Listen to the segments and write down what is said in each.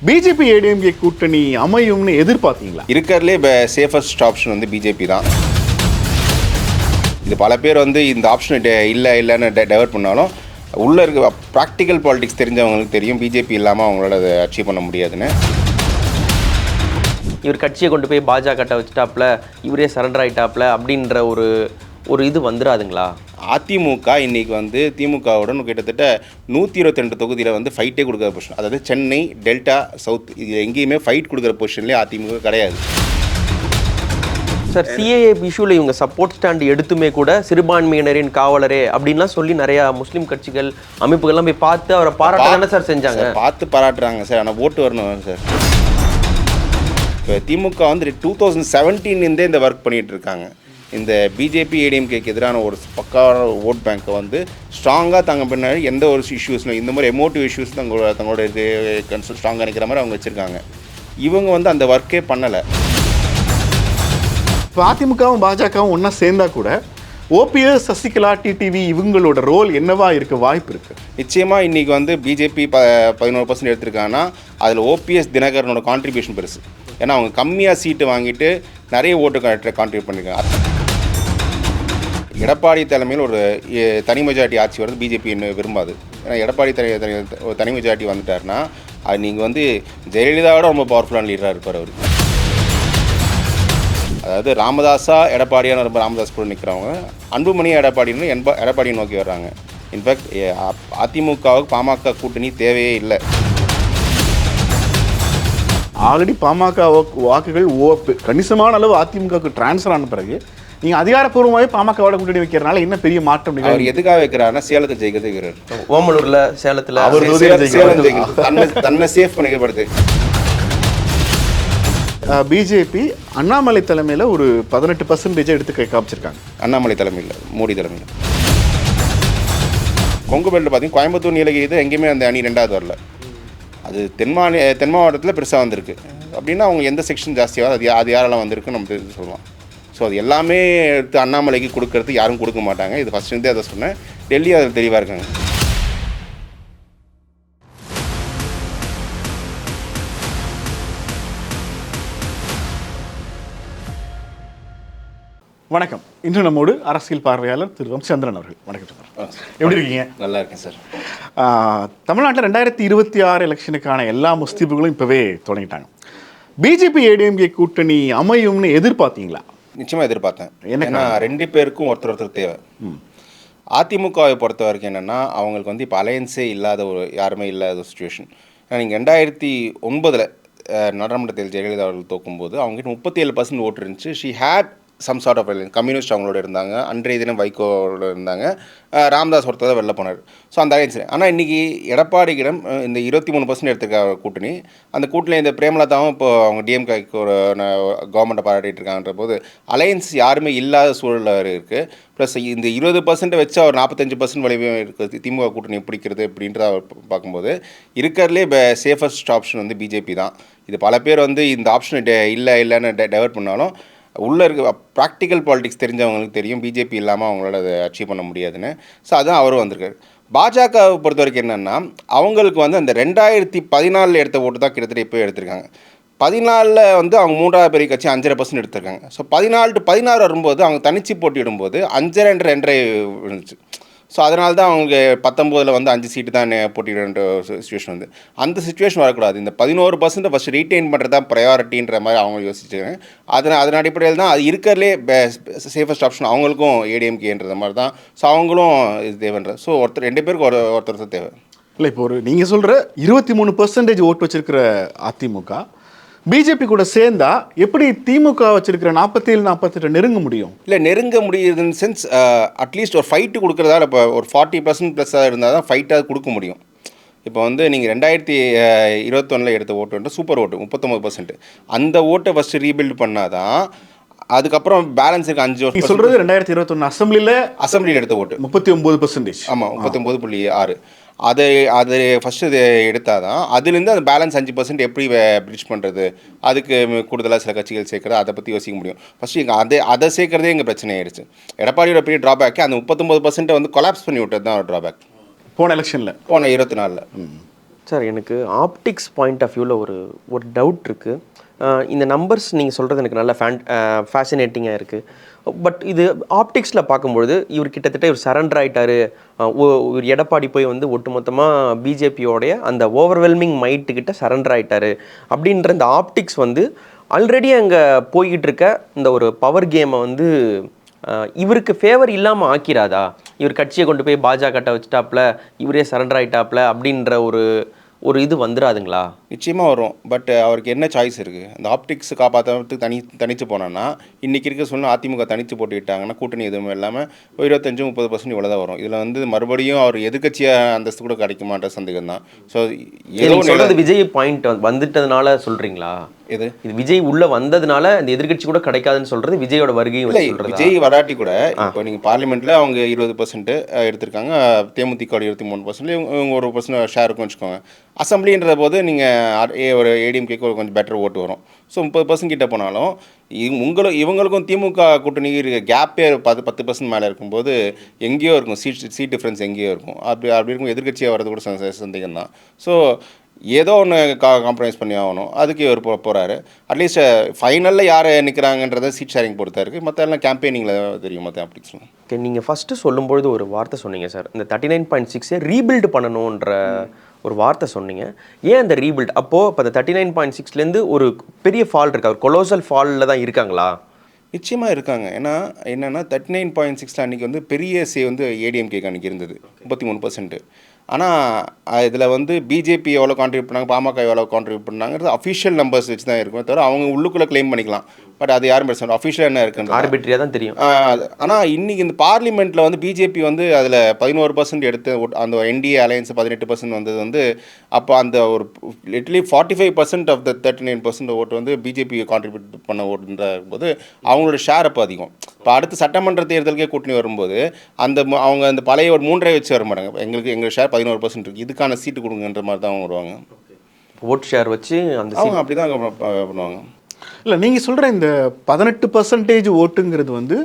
BJP ADMK கூட்டணி அமையும்னு எதிர்பார்த்தீங்களா? இருக்கிறதுலே safest option வந்து பிஜேபி தான். இது பல பேர் வந்து இந்த ஆப்ஷன் இல்லைன்னு டைவர்ட் பண்ணாலும் உள்ளே இருக்க ப்ராக்டிக்கல் பாலிடிக்ஸ் தெரிஞ்சவங்களுக்கு தெரியும் பிஜேபி இல்லாமல் அவங்களால அதை அச்சீவ் பண்ண முடியாதுன்னு. இவர் கட்சியை கொண்டு போய் பாஜக வச்சுட்டாப்ல, இவரே சரண்டர் ஆகிட்டாப்ல அப்படின்ற ஒரு இது வந்துடாதுங்களா? அதிமுக இன்றைக்கி வந்து திமுகவுடன் கிட்டத்தட்ட 122 தொகுதியில் வந்து ஃபைட்டே கொடுக்குற பொசிஷன். அதாவது சென்னை, டெல்டா, சவுத் இது எங்கேயுமே ஃபைட் கொடுக்குற பொசிஷன்லேயே அதிமுக கிடையாது. சார், சிஏஏ இஷ்யூவில் இவங்க சப்போர்ட் ஸ்டாண்ட் எடுத்துமே கூட சிறுபான்மையினரின் காவலரே அப்படின்லாம் சொல்லி நிறையா முஸ்லீம் கட்சிகள் அமைப்புகள்லாம் போய் பார்த்து அவரை பாராட்ட தானே சார் செஞ்சாங்க. பார்த்து பாராட்டுறாங்க சார், ஆனால் ஓட்டு வரணும் சார். இப்போ திமுக வந்து 2017 இந்த ஒர்க் பண்ணிகிட்டு இருக்காங்க. இந்த பிஜேபி ஏடிஎம்கேக்கு எதிரான ஒரு பக்காவான ஓட் பேங்க்கை வந்து ஸ்ட்ராங்காக தாங்க பின்னாடி எந்த ஒரு இஷ்யூஸ்லையும் இந்த மாதிரி எமோட்டிவ் இஷ்யூஸ் தங்களோட இது ஸ்ட்ராங்காக நினைக்கிற மாதிரி அவங்க வச்சுருக்காங்க. இவங்க வந்து அந்த ஒர்க்கே பண்ணலை. இப்போ அதிமுகவும் பாஜகவும் ஒன்றா சேர்ந்தா கூட ஓபிஎஸ், சசிகலா, டிடிவி இவங்களோட ரோல் என்னவா இருக்க வாய்ப்பு இருக்குது? நிச்சயமாக இன்றைக்கி வந்து பிஜேபி 11% எடுத்திருக்காங்கன்னா அதில் ஓபிஎஸ் தினகரனோட கான்ட்ரிபியூஷன் பெருசு. ஏன்னா அவங்க கம்மியாக சீட்டு வாங்கிட்டு நிறைய ஓட்டு கான்ட்ரிபியூட் பண்ணியிருக்காங்க. எடப்பாடி தலைமையில் ஒரு தனி மெஜாரிட்டி ஆட்சி வருது பிஜேபி இன்னும் விரும்பாது. ஏன்னா எடப்பாடி தனி மெஜாரிட்டி வந்துட்டாருன்னா அது நீங்கள் வந்து ஜெயலலிதாவோட ரொம்ப பவர்ஃபுல்லான லீடராக இருப்பார் அவர். அதாவது ராமதாஸா எடப்பாடியான ரொம்ப ராமதாஸ் கூட நிற்கிறவங்க, அன்புமணியாக எடப்பாடின்னு எடப்பாடியை நோக்கி வர்றாங்க. இன்ஃபேக்ட் அதிமுகவுக்கு பாமக கூட்டணி தேவையே இல்லை. ஆல்ரெடி பாமக வாக்குகள் கணிசமான அளவு அதிமுகவுக்கு டிரான்ஸ்ஃபர் ஆன பிறகு நீங்கள் அதிகாரப்பூர்வமாகவே பாமகவோட கூட்டணி வைக்கிறதுனால என்ன பெரிய மாற்றம்? அவர் எதுக்காக வைக்கிறாருன்னா சேலத்தை ஜெயிக்கிறது வைக்கிறார். ஓமலூரில், சேலத்தில் அவர் தன்னை சேஃப் பண்ணிக்கப்படுது. பிஜேபி அண்ணாமலை தலைமையில் ஒரு 18% எடுத்து காமிச்சிருக்காங்க. அண்ணாமலை தலைமையில், மோடி தலைமையில். கொங்கு பெல்ட் பார்த்தீங்கன்னா கோயம்புத்தூர், நீலகிரி எங்கேயுமே அந்த அணி 2வது வரல. அது தென் மாவட்டத்தில் பெருசாக வந்திருக்கு. அப்படின்னா அவங்க எந்த செக்ஷன் ஜாஸ்தியாக அது யாரெல்லாம் வந்திருக்குன்னு நம்ம சொல்லலாம். ஸோ அது எல்லாமே எடுத்து அண்ணாமலைக்கு கொடுக்கறது யாரும் கொடுக்க மாட்டாங்க. இது ஃபஸ்ட்லேருந்தே அதை சொன்னேன். டெல்லி அதில் தெளிவாக இருக்காங்க. வணக்கம். இன்று நம்மோடு அரசியல் பார்வையாளர் திரு ராமச்சந்திரன் அவர்கள். வணக்கம் சார், எப்படி இருக்கீங்க? நல்லா இருக்கேன் சார். தமிழ்நாட்டில் 2026 எலெக்ஷனுக்கான எல்லா முஸ்தீபுகளும் இப்போவே தொடங்கிட்டாங்க. பிஜேபி ஏடிஎம்கே கூட்டணி அமையும்னு எதிர்பார்த்தீங்களா? நிச்சயமாக எதிர்பார்த்தேன். ஏன்னா 2 பேருக்கும் ஒருத்தர் தேவை. அதிமுகவை பொறுத்த வரைக்கும் என்னென்னா அவங்களுக்கு வந்து இப்போ அலையன்ஸே இல்லாத யாருமே இல்லாத ஒரு சுச்சுவேஷன். ஏன்னா நீங்கள் 2009 நாடாளுமன்ற தேர்தல் ஜெயலலிதா அவர்கள் தோக்கும்போது அவங்ககிட்ட 37% ஓட்டு இருந்துச்சு. She had some sort of communist அவங்களோட இருந்தாங்க. அன்றைய தினம் வைகோட இருந்தாங்க. ராமதாஸ் ஒருத்தர் தான் வெளில போனார். ஸோ அந்த அலையன்ஸ். ஆனால் இன்றைக்கி எடப்பாடிக்கிடம் இந்த 23% எடுத்திருக்க கூட்டணி. அந்த கூட்டணியில் இந்த பிரேமலதாவும் இப்போ அவங்க டிஎம்கேக்கு ஒரு கவர்மெண்ட்டை பாராட்டிகிட்டு இருக்காங்கன்ற போது அலையன்ஸ் யாருமே இல்லாத சூழலில் இருக்குது. ப்ளஸ் இந்த 20% வச்சு அவர் 45% வலிமையாக இருக்குது. திமுக கூட்டணி பிடிக்கிறது அப்படின்றத அவர் பார்க்கும்போது இருக்கிறதுலே சேஃபஸ்ட் ஆப்ஷன் வந்து பிஜேபி தான். இது பல பேர் வந்து இந்த ஆப்ஷன் இல்லைன்னு டைவர்ட் பண்ணாலும் உள்ளே இருக்க ப்ராக்டிக்கல் பாலிடிக்ஸ் தெரிஞ்சவங்களுக்கு தெரியும் பிஜேபி இல்லாமல் அவங்களால அதை அச்சீவ் பண்ண முடியாதுன்னு. ஸோ அதுதான் அவரும் வந்திருக்காரு. பாஜகவை பொறுத்த வரைக்கும் என்னென்னா அவங்களுக்கு வந்து அந்த 2014 எடுத்த ஓட்டு தான் கிட்டத்தட்ட இப்போ எடுத்திருக்காங்க. 14 வந்து அவங்க 3வது பெரிய கட்சி 5.5% எடுத்திருக்காங்க. ஸோ 14 to 16 வரும்போது அவங்க தனிச்சு போட்டியிடும்போது 5.5 இருந்துச்சு. ஸோ அதனால தான் அவங்க 19 வந்து 5 சீட்டு தான் போட்டியிடுற சுச்சுவேஷன் வந்து. அந்த சுச்சுவேஷன் வரக்கூடாது. இந்த 11% ஃபஸ்ட் ரீட்டைன் பண்ணுறது தான் ப்ரையாரிட்டின்ற மாதிரி அவங்க யோசிச்சுருக்காங்க. அதன் அடிப்படையில் தான் அது இருக்கிறதுலே சேஃபஸ்ட் ஆப்ஷன் அவங்களுக்கும் ஏடிஎம்கேன்ற மாதிரி தான். ஸோ அவங்களும் இது தேவைன்ற. ஸோ 2 பேருக்கு ஒருத்தர் தேவை. இல்லை, இப்போ நீங்கள் சொல்கிற 23% ஓட்டு வச்சிருக்கிற அதிமுக பிஜேபி கூட சேர்ந்தா எப்படி திமுக வச்சிருக்கிற 47-48 நெருங்க முடியும்? இல்லை, நெருங்க முடியுதுன்னு சென்ஸ் அட்லீஸ்ட் ஒரு ஃபைட்டு கொடுக்குறதால இப்போ ஒரு 40% ப்ளஸ்ஸாக இருந்தால் தான் ஃபைட்டாக கொடுக்க முடியும். இப்போ வந்து நீங்கள் 2021 எடுத்த ஓட்டு வந்து சூப்பர் ஓட்டு 39%. அந்த ஓட்டை ஃபஸ்ட்டு ரீபில்ட் பண்ணால் தான் அதுக்கப்புறம் பேலன்ஸ் இருக்குது 5 வருஷம். சொல்கிறது 2021 அசம்பிளியில் எடுத்த ஓட்டு 39%. ஆமாம், 39.6. அது ஃபஸ்ட்டு இது எடுத்தால் தான் அதுலேருந்து அந்த பேலன்ஸ் 5% எப்படி பிரிட்ஜ் பண்ணுறது, அதுக்கு கூடுதலாக சில கட்சிகள் சேர்க்குறது, அதை பற்றி யோசிக்க முடியும். ஃபஸ்ட்டு எங்கள் அதை சேர்க்குறதே எங்கள் பிரச்சனை ஆயிடுச்சு. எடப்பாடியோட பெரிய ட்ராபேக்கு அந்த 39% வந்து கொலாப்ஸ் பண்ணி விட்டது தான் ஒரு ட்ராபேக். போன எலெக்ஷனில், போன 24 சார் எனக்கு ஆப்டிக்ஸ் பாயிண்ட் ஆஃப் வியூவில் ஒரு டவுட் இருக்குது. இந்த நம்பர்ஸ் நீங்கள் சொல்கிறது எனக்கு நல்ல ஃபேசினேட்டிங்காக இருக்குது. பட் இது ஆப்டிக்ஸில் பார்க்கும்பொழுது இவர் கிட்டத்தட்ட இவர் சரண்டர் ஆகிட்டார், ஒரு எடப்பாடி போய் வந்து ஒட்டுமொத்தமாக பிஜேபியோடைய அந்த ஓவர்வெல்மிங் மைட்டுக்கிட்ட சரண்டர் ஆகிட்டார் அப்படின்ற இந்த ஆப்டிக்ஸ் வந்து ஆல்ரெடி அங்கே போய்கிட்டு இருக்க இந்த ஒரு பவர் கேமை வந்து இவருக்கு ஃபேவர் இல்லாமல் ஆக்கிராதா? இவர் கட்சியை கொண்டு போய் பாஜக வச்சுட்டாப்ல, இவரே சரண்டர் ஆகிட்டாப்ல அப்படின்ற ஒரு இது வந்துடாதுங்களா? நிச்சயமாக வரும். பட் அவருக்கு என்ன சாய்ஸ் இருக்குது? அந்த ஆப்டிக்ஸ் காப்பாற்றுறதுக்கு தனித்து போனான்னா இன்றைக்கி இருக்க சூழ்நிலை அதிமுக தனித்து போட்டுக்கிட்டாங்கன்னா கூட்டணி எதுவுமே இல்லாமல் 25-30% இவ்வளோ தான் வரும். இதில் வந்து மறுபடியும் அவர் எதிர்க்கட்சியாக அந்தஸ்து கூட கிடைக்குமான்ற சந்தேகம் தான். ஸோ ஏதோ சொல்கிறது விஜய் பாயிண்ட் வந்துட்டதுனால சொல்கிறீங்களா? இது விஜய் உள்ள வந்ததுனால இந்த எதிர்க்கட்சி கூட கிடைக்காதுன்னு சொல்றது விஜயோட வருகையும் இல்லை. விஜய் வராட்டி கூட இப்போ நீங்கள் பார்லிமெண்ட்டில் அவங்க 20% எடுத்திருக்காங்க, தேமுதிக 23%, இவங்க 1% ஷேர் இருக்குன்னு வச்சுக்கோங்க. அசம்பிளின்ற போது நீங்கள் ஒரு ஏடிஎம்கேக்கு ஒரு கொஞ்சம் பெட்டர் ஓட்டு வரும். ஸோ 30% கிட்ட போனாலும் இவங்களுக்கும் திமுக கூட்டணி கேப்பே 10% மேலே இருக்கும்போது எங்கேயோ இருக்கும், சீட் டிஃப்ரென்ஸ் எங்கேயோ இருக்கும். அப்படி இருக்கும் எதிர்க்கட்சியாக வர்றது கூட சந்தேகம் தான். ஸோ ஏதோ ஒன்று காம்ப்ரமைஸ் பண்ணி ஆகணும். அதுக்கு இவர் போகிறாரு. அட்லீஸ்ட் ஃபைனலில் யார் நிற்கிறாங்கன்றத சீட் ஷேரிங் பொறுத்தா இருக்குது. மற்ற எல்லாம் கேம்பெயினிங்கில் தெரியும். மற்ற ஆப்டிக்ஸ்லாம் ஓகே. நீங்கள் ஃபஸ்ட்டு சொல்லும்பொழுது ஒரு வார்த்தை சொன்னீங்க சார், இந்த 39.6 ரீபில்டு பண்ணணுன்ற ஒரு வார்த்தை சொன்னீங்க. ஏன் அந்த ரீபில்ட்? அப்போது இப்போ அந்த 39.6லேருந்து ஒரு பெரிய ஃபால் இருக்கா? ஒரு கொலோசல் ஃபாலில் தான் இருக்காங்களா? நிச்சயமாக இருக்காங்க. ஏன்னா என்னென்னா 39.6 அன்றைக்கி வந்து பெரிய வந்து ஏடிஎம்கேக்கு அன்றைக்கி இருந்தது 33%. ஆனால் இதில் வந்து பிஜேபி எவ்வளோ கான்ட்ரிபியூட் பண்ணாங்க, பாமக எவ்வளோ கான்ட்ரிபியூட் பண்ணாங்கிறது அஃபிஷியல் நம்பர்ஸ் வச்சு தான் இருக்குமே தவிர அவங்க உள்ளுக்குள்ளே கிளைம் பண்ணிக்கலாம். பட் அது யாரும் பேசுகிறாங்க, அஃபிஷியல் என்ன இருக்குன்னு ஆர்பிட்ரியாக தான் தெரியும். ஆனால் இன்றைக்கி இந்த பார்லிமெண்ட்டில் வந்து பிஜேபி வந்து அதில் 11% எடுத்து அந்த என்டிஏ அலையன்ஸ் 18% வந்தது வந்து அப்போ அந்த ஒரு லிட்லி 45% ஆஃப் த 39% ஓட்டு வந்து பிஜேபி கான்ட்ரிபியூட் பண்ண ஓட்டுன்ற போது அவங்களோட ஷேர் அப்போ அதிகம். இப்போ அடுத்த சட்டமன்ற தேர்தலுக்கே கூட்டணி வரும்போது அவங்க அந்த பழைய ஒரு 3 வச்சு வர மாட்டாங்க. எங்கள் ஷேர் 11% இருக்குது, இதுக்கான சீட்டு கொடுங்கன்ற மாதிரி தான் அவங்க வருவாங்க. ஓட் ஷேர் வச்சு அந்த அவங்க அப்படி தான் பண்ணுவாங்க. இல்லை, நீங்கள் சொல்கிற இந்த 18% ஓட்டுங்கிறது வந்து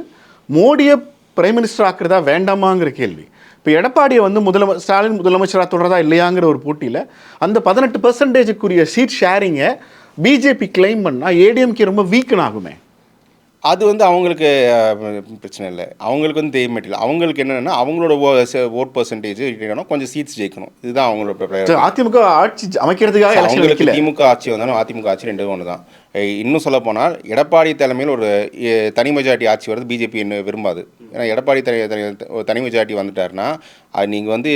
மோடியை பிரைம் மினிஸ்டர் ஆக்குறதா வேண்டாமாங்கிற கேள்வி. இப்போ எடப்பாடியை வந்து ஸ்டாலின் முதலமைச்சராக தொடரதா இல்லையாங்கிற ஒரு போட்டியில் அந்த 18%க்குரிய சீட் ஷேரிங்கை பிஜேபி கிளைம் பண்ணால் ஏடிஎம்கே ரொம்ப வீக்கன் ஆகுமே. அது வந்து அவங்களுக்கு பிரச்சனை இல்லை. அவங்களுக்கு வந்து தெரிய மாட்டேல. அவங்களுக்கு என்னென்னா அவங்களோட ஓட் பர்சன்டேஜ் கொஞ்சம் சீட்ஸ் ஜெயிக்கணும். இதுதான் அவங்களோட அதிமுக ஆட்சி அமைக்கிறதுக்காக. அவங்களுக்கு திமுக ஆட்சி வந்தாலும் அதிமுக ஆட்சி 2 ஒன்று தான். இன்னும் சொல்ல போனால் எடப்பாடி தலைமையில் ஒரு தனி மெஜாரிட்டி ஆட்சி வருது பிஜேபி இன்னும் விரும்பாது. ஏன்னா எடப்பாடி தனி மெஜாரிட்டி வந்துட்டாருன்னா நீங்கள் வந்து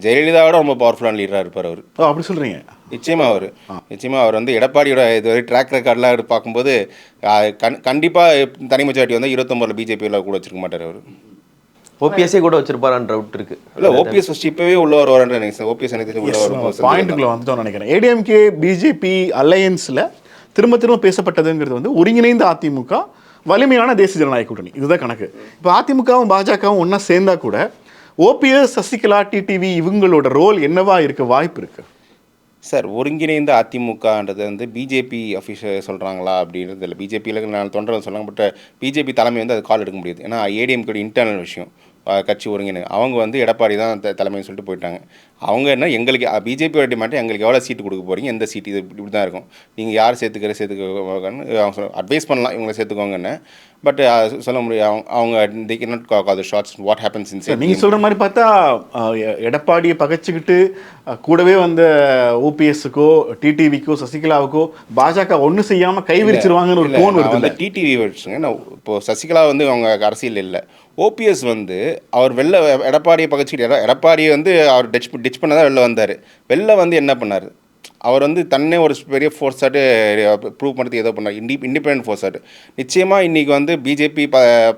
ஜெயலலிதாவோட ரொம்ப பவர்ஃபுல்லான லீடராக இருப்பார் அவர். அப்படி சொல்கிறீங்க? நிச்சயமாக அவர் வந்து எடப்பாடியோட இதுவரை ட்ராக் ரெக்கார்ட்லாம் பார்க்கும்போது கண்டிப்பாக தனி மெஜாரிட்டி வந்து 29 பிஜேபியில் கூட வச்சிருக்க மாட்டார் அவர். ஓபிஎஸ்ஸே கூட வச்சிருப்பாரான்ற டவுட் இருக்கு. இல்லை, ஓபிஎஸ் ஃபர்ஸ்ட் இப்போவே உள்ள வருவார். ஓபிஎஸ் எனக்கு பாயிண்ட்டுக்குள்ள வந்துட்டோம்னு நினைக்கிறேன். ஏடிஎம்கே பிஜேபி அலையன்ஸில் திரும்ப பேசப்பட்டதுங்கிறது வந்து ஒருங்கிணைந்த அதிமுக, வலிமையான தேசிய ஜனநாயக கூட்டணி, இதுதான் கணக்கு. இப்போ அதிமுகவும் பாஜகவும் ஒன்றா சேர்ந்தா கூட ஓபிஎஸ், சசிகலா, டிடிவி இவங்களோட ரோல் என்னவா இருக்க வாய்ப்பு இருக்கு சார்? ஒருங்கிணைந்த அதிமுகன்றது வந்து பிஜேபி அஃபிஷியல் சொல்கிறாங்களா அப்படின்றது இல்லை. பிஜேபியில் நான் தொண்டர்கள் சொன்னாங்க. பட் பிஜேபி தலைமை வந்து அது கால் எடுக்க முடியாது. ஏன்னா ஏடிஎம்கே இன்டர்னல் விஷயம், கட்சி ஒருங்கிணை. அவங்க வந்து எடப்பாடி தான் தலைமைன்னு சொல்லிட்டு போயிட்டாங்க. அவங்க என்ன எங்களுக்கு பிஜேபியோட டிமாண்ட் எங்களுக்கு எவ்வளோ சீட்டு கொடுக்க போகிறீங்க, எந்த சீட்டு, இது இப்படி தான் இருக்கும். நீங்கள் யார் சேர்த்துக்கோங்கன்னு அவங்க அட்வைஸ் பண்ணலாம், இவங்களை சேர்த்துக்கோங்கன்னு. பட் சொல்ல முடியும். அவங்க they cannot call the shots what happens inside. நீங்கள் சொல்கிற மாதிரி பார்த்தா எடப்பாடியை பகைச்சிக்கிட்டு கூடவே வந்த ஓபிஎஸ்க்கோ டிடிவிக்கோ சசிகலாவுக்கோ பாஜக ஒன்றும் செய்யாமல் கைவிரிச்சிருவாங்கன்னு ஒரு டோன் வருது. டிடிவி வச்சுங்க. இப்போது சசிகலா வந்து அவங்க அரசியல் இல்லை. ஓபிஎஸ் வந்து அவர் எடப்பாடியை பகைச்சிக்கிட்டு எடப்பாடியை வந்து அவர் டிச் பண்ண தான் வெளில வந்தார். வெளில வந்து என்ன பண்ணார்? அவர் வந்து தன்னே ஒரு பெரிய ஃபோர்ஸாட்டு ப்ரூவ் பண்ணுறதுக்கு ஏதோ பண்ணார். இண்டிபெண்டன்ட் ஃபோர்ஸாட்டு. நிச்சயமாக இன்றைக்கி வந்து பிஜேபி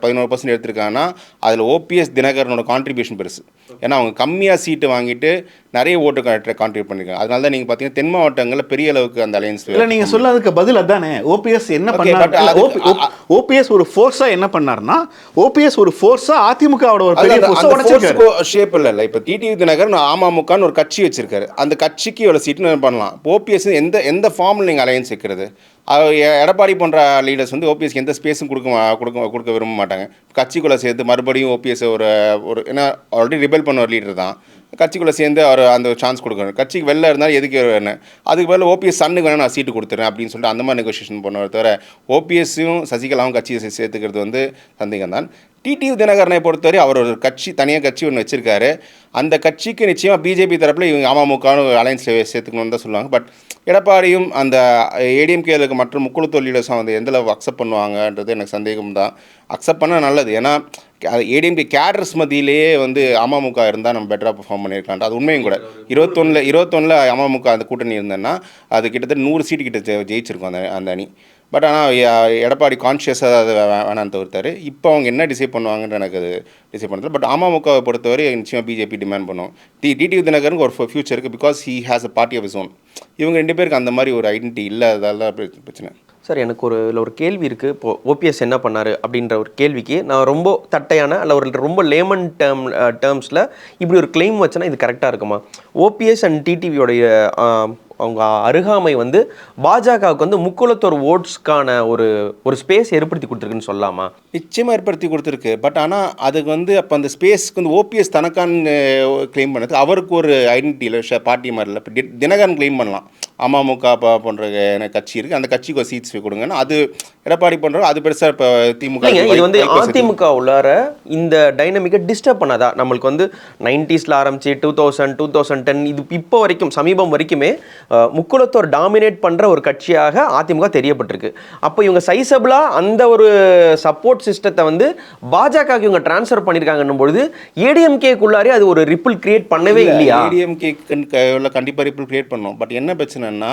11% எடுத்திருக்காங்கன்னா அதில் ஓபிஎஸ் தினகரனோட கான்ட்ரிபியூஷன் பெருசு. ஏன்னா அவங்க கம்மியாக சீட்டு வாங்கிட்டு நிறைய ஓட்டு கான்ட்ரிபியூட் பண்ணியிருக்காங்க. அதனால தான் நீங்கள் பார்த்தீங்கன்னா தென் மாவட்டங்களில் பெரிய அளவுக்கு அந்த அலையன்ஸ் இல்லை. நீங்கள் சொல்லாதுக்கு பதில் அதானே. ஓபிஎஸ் என்ன பண்ணார்? ஓபிஎஸ் ஒரு ஃபோர்ஸாக என்ன பண்ணார்னா, ஓபிஎஸ் ஒரு ஃபோர்ஸாக அதிமுகவோட ஒரு பெரிய ஷேப் இல்லை. இப்போ டிடிவி தினகரன் அமமுகன்னு ஒரு கட்சி வச்சிருக்காரு. அந்த கட்சிக்கு எவ்வளோ சீட்டு பண்ணலாம். ஓபிஎஸ் எந்த ஃபார்மில் நீங்கள் அலையன்ஸ் வைக்கிறது? எடப்பாடி போன்ற லீடர்ஸ் வந்து ஓபிஎஸ்க்கு எந்த ஸ்பேஸும் கொடுக்க விரும்ப மாட்டாங்க. கட்சிக்குள்ளே சேர்த்து மறுபடியும் ஓபிஎஸ் ஒரு ஏன்னா ஆல்ரெடி ரிபெல் பண்ண ஒரு லீடர் தான். கட்சிக்குள்ளே சேர்ந்து அவர் அந்த சான்ஸ் கொடுக்கணும். கட்சிக்கு வெளில இருந்தாலும் எதுக்கு என்ன, அதுக்கு பதில் ஓபிஎஸ் சன்னுக்கு வேணால் நான் சீட்டு கொடுத்துறேன் அப்படின்னு சொல்லிட்டு அந்த மாதிரி நெகோசியேஷன் பண்ணுவார் தவிர ஓபிஎஸ்ஸையும் சசிகலாவும் கட்சியை சேர்த்துக்கிறது வந்து சந்தேகம் தான். டிடிவி தினகரனை பொறுத்தவரை அவர் ஒரு கட்சி, தனியாக கட்சி ஒன்று வச்சிருக்காரு. அந்த கட்சிக்கு நிச்சயமாக பிஜேபி தரப்பில் இவங்க அமமுகன்னு அலைன்ஸ் சேர்த்துக்கணும்னு தான் சொல்லுவாங்க. பட் எடப்பாடியும் அந்த ஏடிஎம்கேலுக்கு மற்ற முக்குளத்தோர் லீடர்ஸும் வந்து எந்த அளவு அக்செப்ட் பண்ணுவாங்கன்றது எனக்கு சந்தேகம் தான். அக்செப்ட் பண்ணால் நல்லது. ஏன்னா ஏடிஎம்கே கேடர்ஸ் மத்தியிலேயே வந்து அமமுக இருந்தால் நம்ம பெட்டராக பெர்ஃபார்ம் பண்ணியிருக்காங்க. அது உண்மையும் கூட. 21 அமமுக அந்த கூட்டணி இருந்தேன்னா அது கிட்டத்தட்ட 100 சீட்டு கிட்ட ஜெயிச்சிருக்கும் அந்த அணி. பட் ஆனால் எடப்பாடி கான்ஷியஸாக அதை வேணான்னு தவிர்த்தார். இப்போ அவங்க என்ன டிசைட் பண்ணுவாங்கன்னு எனக்கு அது டிசைட் பண்ணதில்லை. பட் அமமுகவை பொறுத்தவரை நிச்சயமாக பிஜேபி டிமாண்ட் பண்ணுவோம். டிடிவி தினகரனுக்கு ஒரு ஃபியூச்சர் இருக்குது. Because he has a party of is own. இவங்க 2 பேருக்கு அந்த மாதிரி ஒரு ஐடென்டிட்டி இல்லாததால பிரச்சனை. சார், எனக்கு ஒரு கேள்வி இருக்குது. இப்போது ஓபிஎஸ் என்ன பண்ணார் அப்படின்ற ஒரு கேள்விக்கு நான் ரொம்ப தட்டையான அல்ல ஒரு ரொம்ப லேமன் டேர்ம்ஸில் இப்படி ஒரு கிளைம் வச்சேன்னா இது கரெக்டாக இருக்குமா? ஓபிஎஸ் அண்ட் டிடிவியோடைய அவங்க அருகாமை வந்து பாஜகவுக்கு வந்து முக்குளத்தோர் ஓட்ஸ்க்கான ஒரு ஸ்பேஸ் ஏற்படுத்தி கொடுத்துருக்குன்னு சொல்லலாமா? நிச்சயமாக ஏற்படுத்தி கொடுத்துருக்கு. பட் ஆனால் அதுக்கு வந்து அப்போ அந்த ஸ்பேஸ்க்கு வந்து ஓபிஎஸ் தனக்கான கிளைம் பண்ணது அவருக்கு ஒரு ஐடென்டிட்டி இல்லை, பார்ட்டி மாதிரி இல்லை. இப்போ தினகரன் கிளைம் பண்ணலாம், அமமுக போன்ற கட்சி இருக்குது, அந்த கட்சிக்கு ஒரு சீட்ஸ் கொடுங்கன்னா அது எடப்பாடி பண்ணுறோம். அது பெருசாக இப்போ திமுக இது வந்து அதிமுக உள்ளார இந்த டைனமிக்கை டிஸ்டர்ப் பண்ணாதா? நம்மளுக்கு வந்து 90s ஆரம்பிச்சு 2000 2010 இது இப்போ வரைக்கும் சமீபம் வரைக்குமே முக்குளத்தோர் டாமினேட் பண்ணுற ஒரு கட்சியாக அதிமுக தெரியப்பட்டிருக்கு. அப்போ இவங்க சைசபிளாக அந்த ஒரு சப்போர்ட் சிஸ்டத்தை வந்து பாஜகவுக்கு இவங்க டிரான்ஸ்ஃபர் பண்ணியிருக்காங்கன்னும் பொழுது ஏடிஎம்கேக்குள்ளாரே அது ஒரு ரிப்பிள் கிரியேட் பண்ணவே இல்லையா? ஏடிஎம்கே கண்டிப்பாக ரிப்பிள் கிரியேட் பண்ணோம். பட் என்ன பிரச்சனைன்னா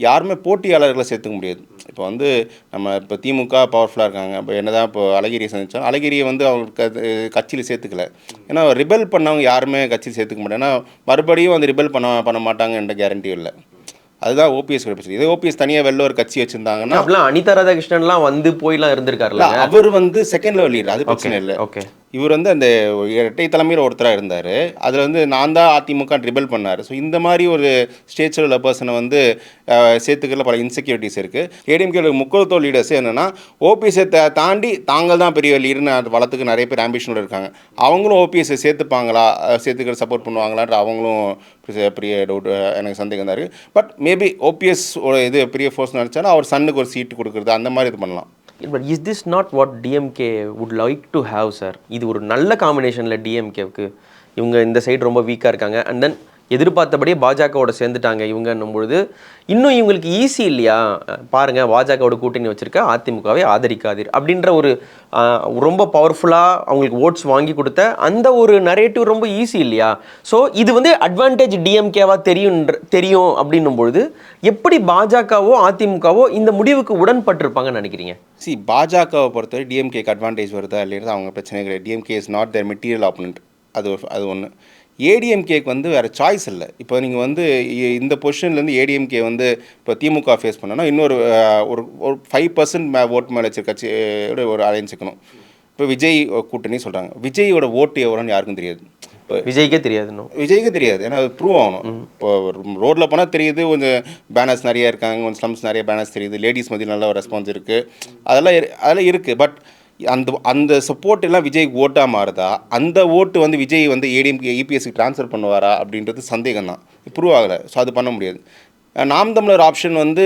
யாருமே போட்டியாளர்களை சேர்த்துக்க முடியாது. இப்போ வந்து நம்ம இப்போ திமுக பவர்ஃபுல்லாக இருக்காங்க. இப்போ என்னதான் இப்போ அழகிரியை சந்திச்சோம், அழகிரியை வந்து அவங்களுக்கு கட்சியில் சேர்த்துக்கல. ஏன்னா ரிபெல் பண்ணவங்க யாருமே கட்சியில் சேர்த்துக்க முடியாது. ஏன்னா மறுபடியும் வந்து ரிபெல் பண்ண மாட்டாங்கன்ற கேரண்டியும் இல்லை. அதுதான் ஓபிஎஸ் பிரச்சனை. இதே ஓபிஎஸ் தனியாக வெளில ஒரு கட்சி வச்சிருந்தாங்கன்னா அப்படிலாம் அனிதா ராதாகிருஷ்ணன்லாம் வந்து போய்லாம் இருந்திருக்காருல்ல. அவர் வந்து செகண்ட் லெவல் லீடர், அது பிரச்சனை இல்லை. ஓகே, இவர் வந்து அந்த இரட்டை தலைமையில் ஒருத்தராக இருந்தார். அதில் வந்து நான் தான் அதிமுக ரிபெல் பண்ணார். ஸோ இந்த மாதிரி ஒரு ஸ்டேச்சர் உள்ள பர்சனை வந்து சேர்த்துக்கிறதுல பல இன்செக்யூரிட்டிஸ் இருக்குது. ஏடிஎம்கே முக்குளத்தோர் லீடர்ஸ் என்னென்னா ஓபிஎஸ்ஸை தாண்டி தாங்கள் தான் பெரிய லீடர்னு அந்த வளத்துக்கு நிறைய பேர் ஆம்பிஷனோட இருக்காங்க. அவங்களும் ஓபிஎஸ்ஸை சேர்த்துக்கிற சப்போர்ட் பண்ணுவாங்களான்ற அவங்களும் பெரிய டவுட், எனக்கு சந்தேகம் தான் இருக்குது. பட் மேபி ஓபிஎஸ் இது பெரிய ஃபோர்ஸ் நினச்சாலும் அவர் சன்னுக்கு ஒரு சீட்டு கொடுக்குறது அந்த மாதிரி இது பண்ணலாம். But is this not what DMK would like to have sir? இது ஒரு நல்ல காம்பினேஷனில் டிஎம்கேவுக்கு இவங்க இந்த சைடு ரொம்ப வீக்காக இருக்காங்க, அண்ட் தென் எதிர்பார்த்தபடியே பாஜகவோட சேர்ந்துட்டாங்க இவங்கன்னும் பொழுது இன்னும் இவங்களுக்கு ஈஸி இல்லையா? பாருங்கள், பாஜகவோட கூட்டணி வச்சுருக்க அதிமுகவை ஆதரிக்காதீர் அப்படின்ற ஒரு ரொம்ப பவர்ஃபுல்லாக அவங்களுக்கு ஓட்ஸ் வாங்கி கொடுத்த அந்த ஒரு நரேட்டிவ் ரொம்ப ஈஸி இல்லையா? ஸோ இது வந்து அட்வான்டேஜ் டிஎம்கேவா தெரியும் அப்படின்னும் பொழுது எப்படி பாஜகவோ அதிமுகவோ இந்த முடிவுக்கு உடன்பட்டிருப்பாங்கன்னு நினைக்கிறீங்க? பாஜகவை பொறுத்தவரை டிஎம்கேக்கு அட்வான்டேஜ் வருதா இல்லையா அவங்க பிரச்சனை கிடையாது. DMK is not their material opponent. அது ஒன்று. ஏடிஎம்கேக்கு வந்து வேறு சாய்ஸ் இல்லை. இப்போ நீங்கள் வந்து இந்த பொசிஷன்லேருந்து ஏடிஎம்கே வந்து இப்போ திமுக ஃபேஸ் பண்ணோன்னா இன்னொரு ஒரு 5% ஓட்டு மேலே வச்சிருக்க கட்சியோட ஒரு அலைன்ஸ் இருக்கணும். இப்போ விஜய் கூட்டணி சொல்கிறாங்க. விஜயோட ஓட்டு எவ்வளோன்னு யாருக்கும் தெரியாது. இப்போ விஜய்க்கே தெரியாது. ஏன்னா அது ப்ரூவ் ஆகணும். இப்போ ரோட்டில் போனால் தெரியுது, கொஞ்சம் பேனர்ஸ் நிறையா இருக்காங்க, கொஞ்சம் ஸ்லம்ஸ் நிறைய பேனர்ஸ் தெரியுது, லேடிஸ் மத்தியில் நல்ல ஒரு ரெஸ்பான்ஸ் இருக்குது, அதெல்லாம் இருக்குது. பட் அந்த சப்போர்ட் எல்லாம் விஜய்க்கு ஓட்டாக மாறுதா? அந்த ஓட்டு வந்து விஜய் வந்து ஏடிஎம்கே இபிஎஸ்க்கு ட்ரான்ஸ்ஃபர் பண்ணுவாரா அப்படின்றது சந்தேகம் தான். ப்ரூவ் ஆகலை. ஸோ அது பண்ண முடியாது. நாம் தமிழர் ஆப்ஷன் வந்து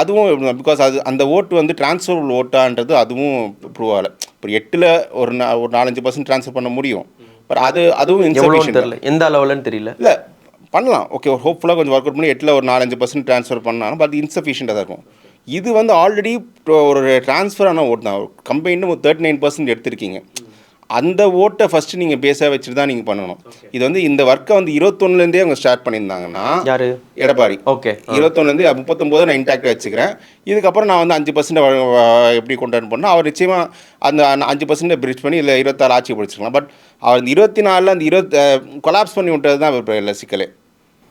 அதுவும் பிகாஸ் அந்த ஓட்டு வந்து ட்ரான்ஸ்ஃபர் ஓட்டான்றது அதுவும் ப்ரூவ் ஆகலை. இப்போ 8ல் ஒரு 4-5% ட்ரான்ஸ்ஃபர் பண்ண முடியும். பட் அதுவும் இன்சஃபிஷியன்ட். எந்த அளவுலன்னு தெரியல. இல்லை, பண்ணலாம். ஓகே, ஹோப்ஃபுல்லாக கொஞ்சம் ஒர்க் அவுட் பண்ணி 8ல் ஒரு 4-5% ட்ரான்ஸ்ஃபர் பண்ணாலும் பட் இன்சஃபிஷியண்ட்டாக தான் இருக்கும். இது வந்து ஆல்ரெடி ஒரு ட்ரான்ஸ்ஃபர் ஆன ஓட்டு தான். கம்பெனின்னு 39% எடுத்திருக்கீங்க. அந்த ஓட்டை ஃபஸ்ட்டு நீங்கள் பேஸாக வச்சுட்டு தான் நீங்கள் பண்ணணும். இது வந்து இந்த ஒர்க்கை வந்து 21லேருந்தே அவங்க ஸ்டார்ட் பண்ணியிருந்தாங்கன்னா யார்? எடப்பாடி. ஓகே, 21லேருந்து 39 நான் இன்டாக்டாக வச்சுக்கிறேன். இதுக்கப்புறம் நான் வந்து 5% எப்படி கொண்டாந்து பண்ணால் அவர் நிச்சயமாக அந்த 5% பிரிட்ஜ் பண்ணி இல்லை 26 ஆட்சி பிடிச்சிக்கலாம். பட் அவர் 24 அந்த கொலாப்ஸ் பண்ணி விட்டது தான் இல்லை சிக்கலே.